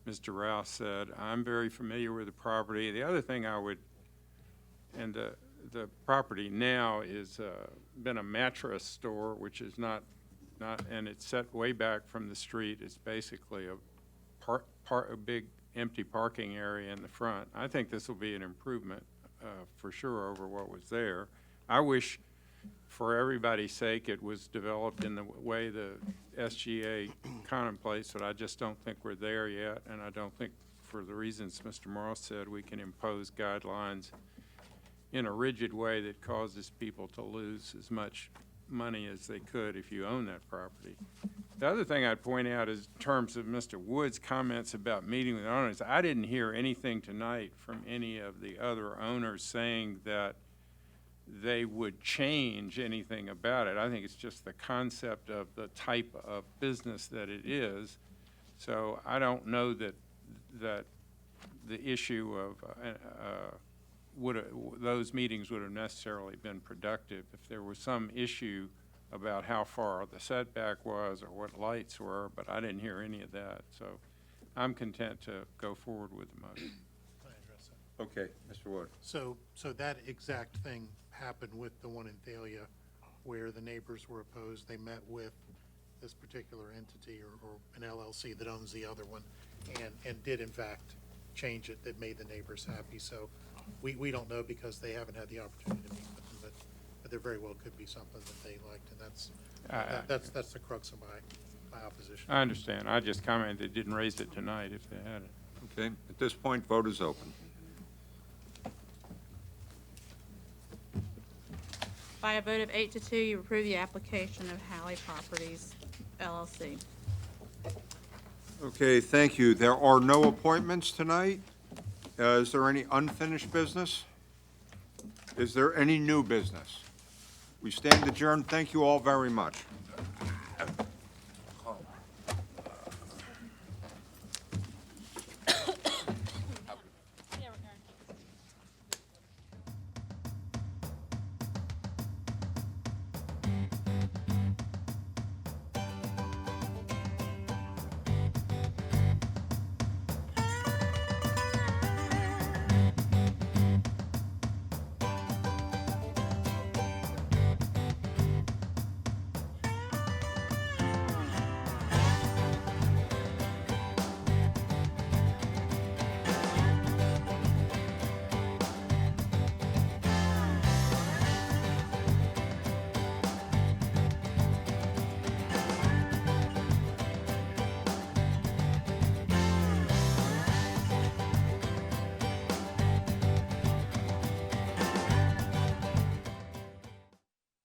Mr. Rouse said. I'm very familiar with the property. The other thing and the property now is been a mattress store, which is not, and it's set way back from the street. It's basically a big empty parking area in the front. I think this will be an improvement for sure over what was there. I wish, for everybody's sake, it was developed in the way the SGA contemplates, but I just don't think we're there yet, and I don't think, for the reasons Mr. Morris said, we can impose guidelines in a rigid way that causes people to lose as much money as they could if you own that property. The other thing I'd point out is in terms of Mr. Wood's comments about meeting with owners, I didn't hear anything tonight from any of the other owners saying that they would change anything about it. I think it's just the concept of the type of business that it is. So I don't know that the issue of those meetings would have necessarily been productive if there was some issue about how far the setback was or what lights were, but I didn't hear any of that. So I'm content to go forward with the motion. Can I address that? Okay, Mr. Wood. So that exact thing happened with the one in Thalia, where the neighbors were opposed. They met with this particular entity or an LLC that owns the other one, and did in fact change it that made the neighbors happy. So we don't know because they haven't had the opportunity to meet with them, but there very well could be something that they liked, and that's the crux of my opposition. I understand. I just commented they didn't raise it tonight if they had it. Okay, at this point, vote is open. By a vote of 8-2, you approve the application of Halley Properties LLC. Okay, thank you. There are no appointments tonight. Is there any unfinished business? Is there any new business? We stand adjourned. Thank you all very much.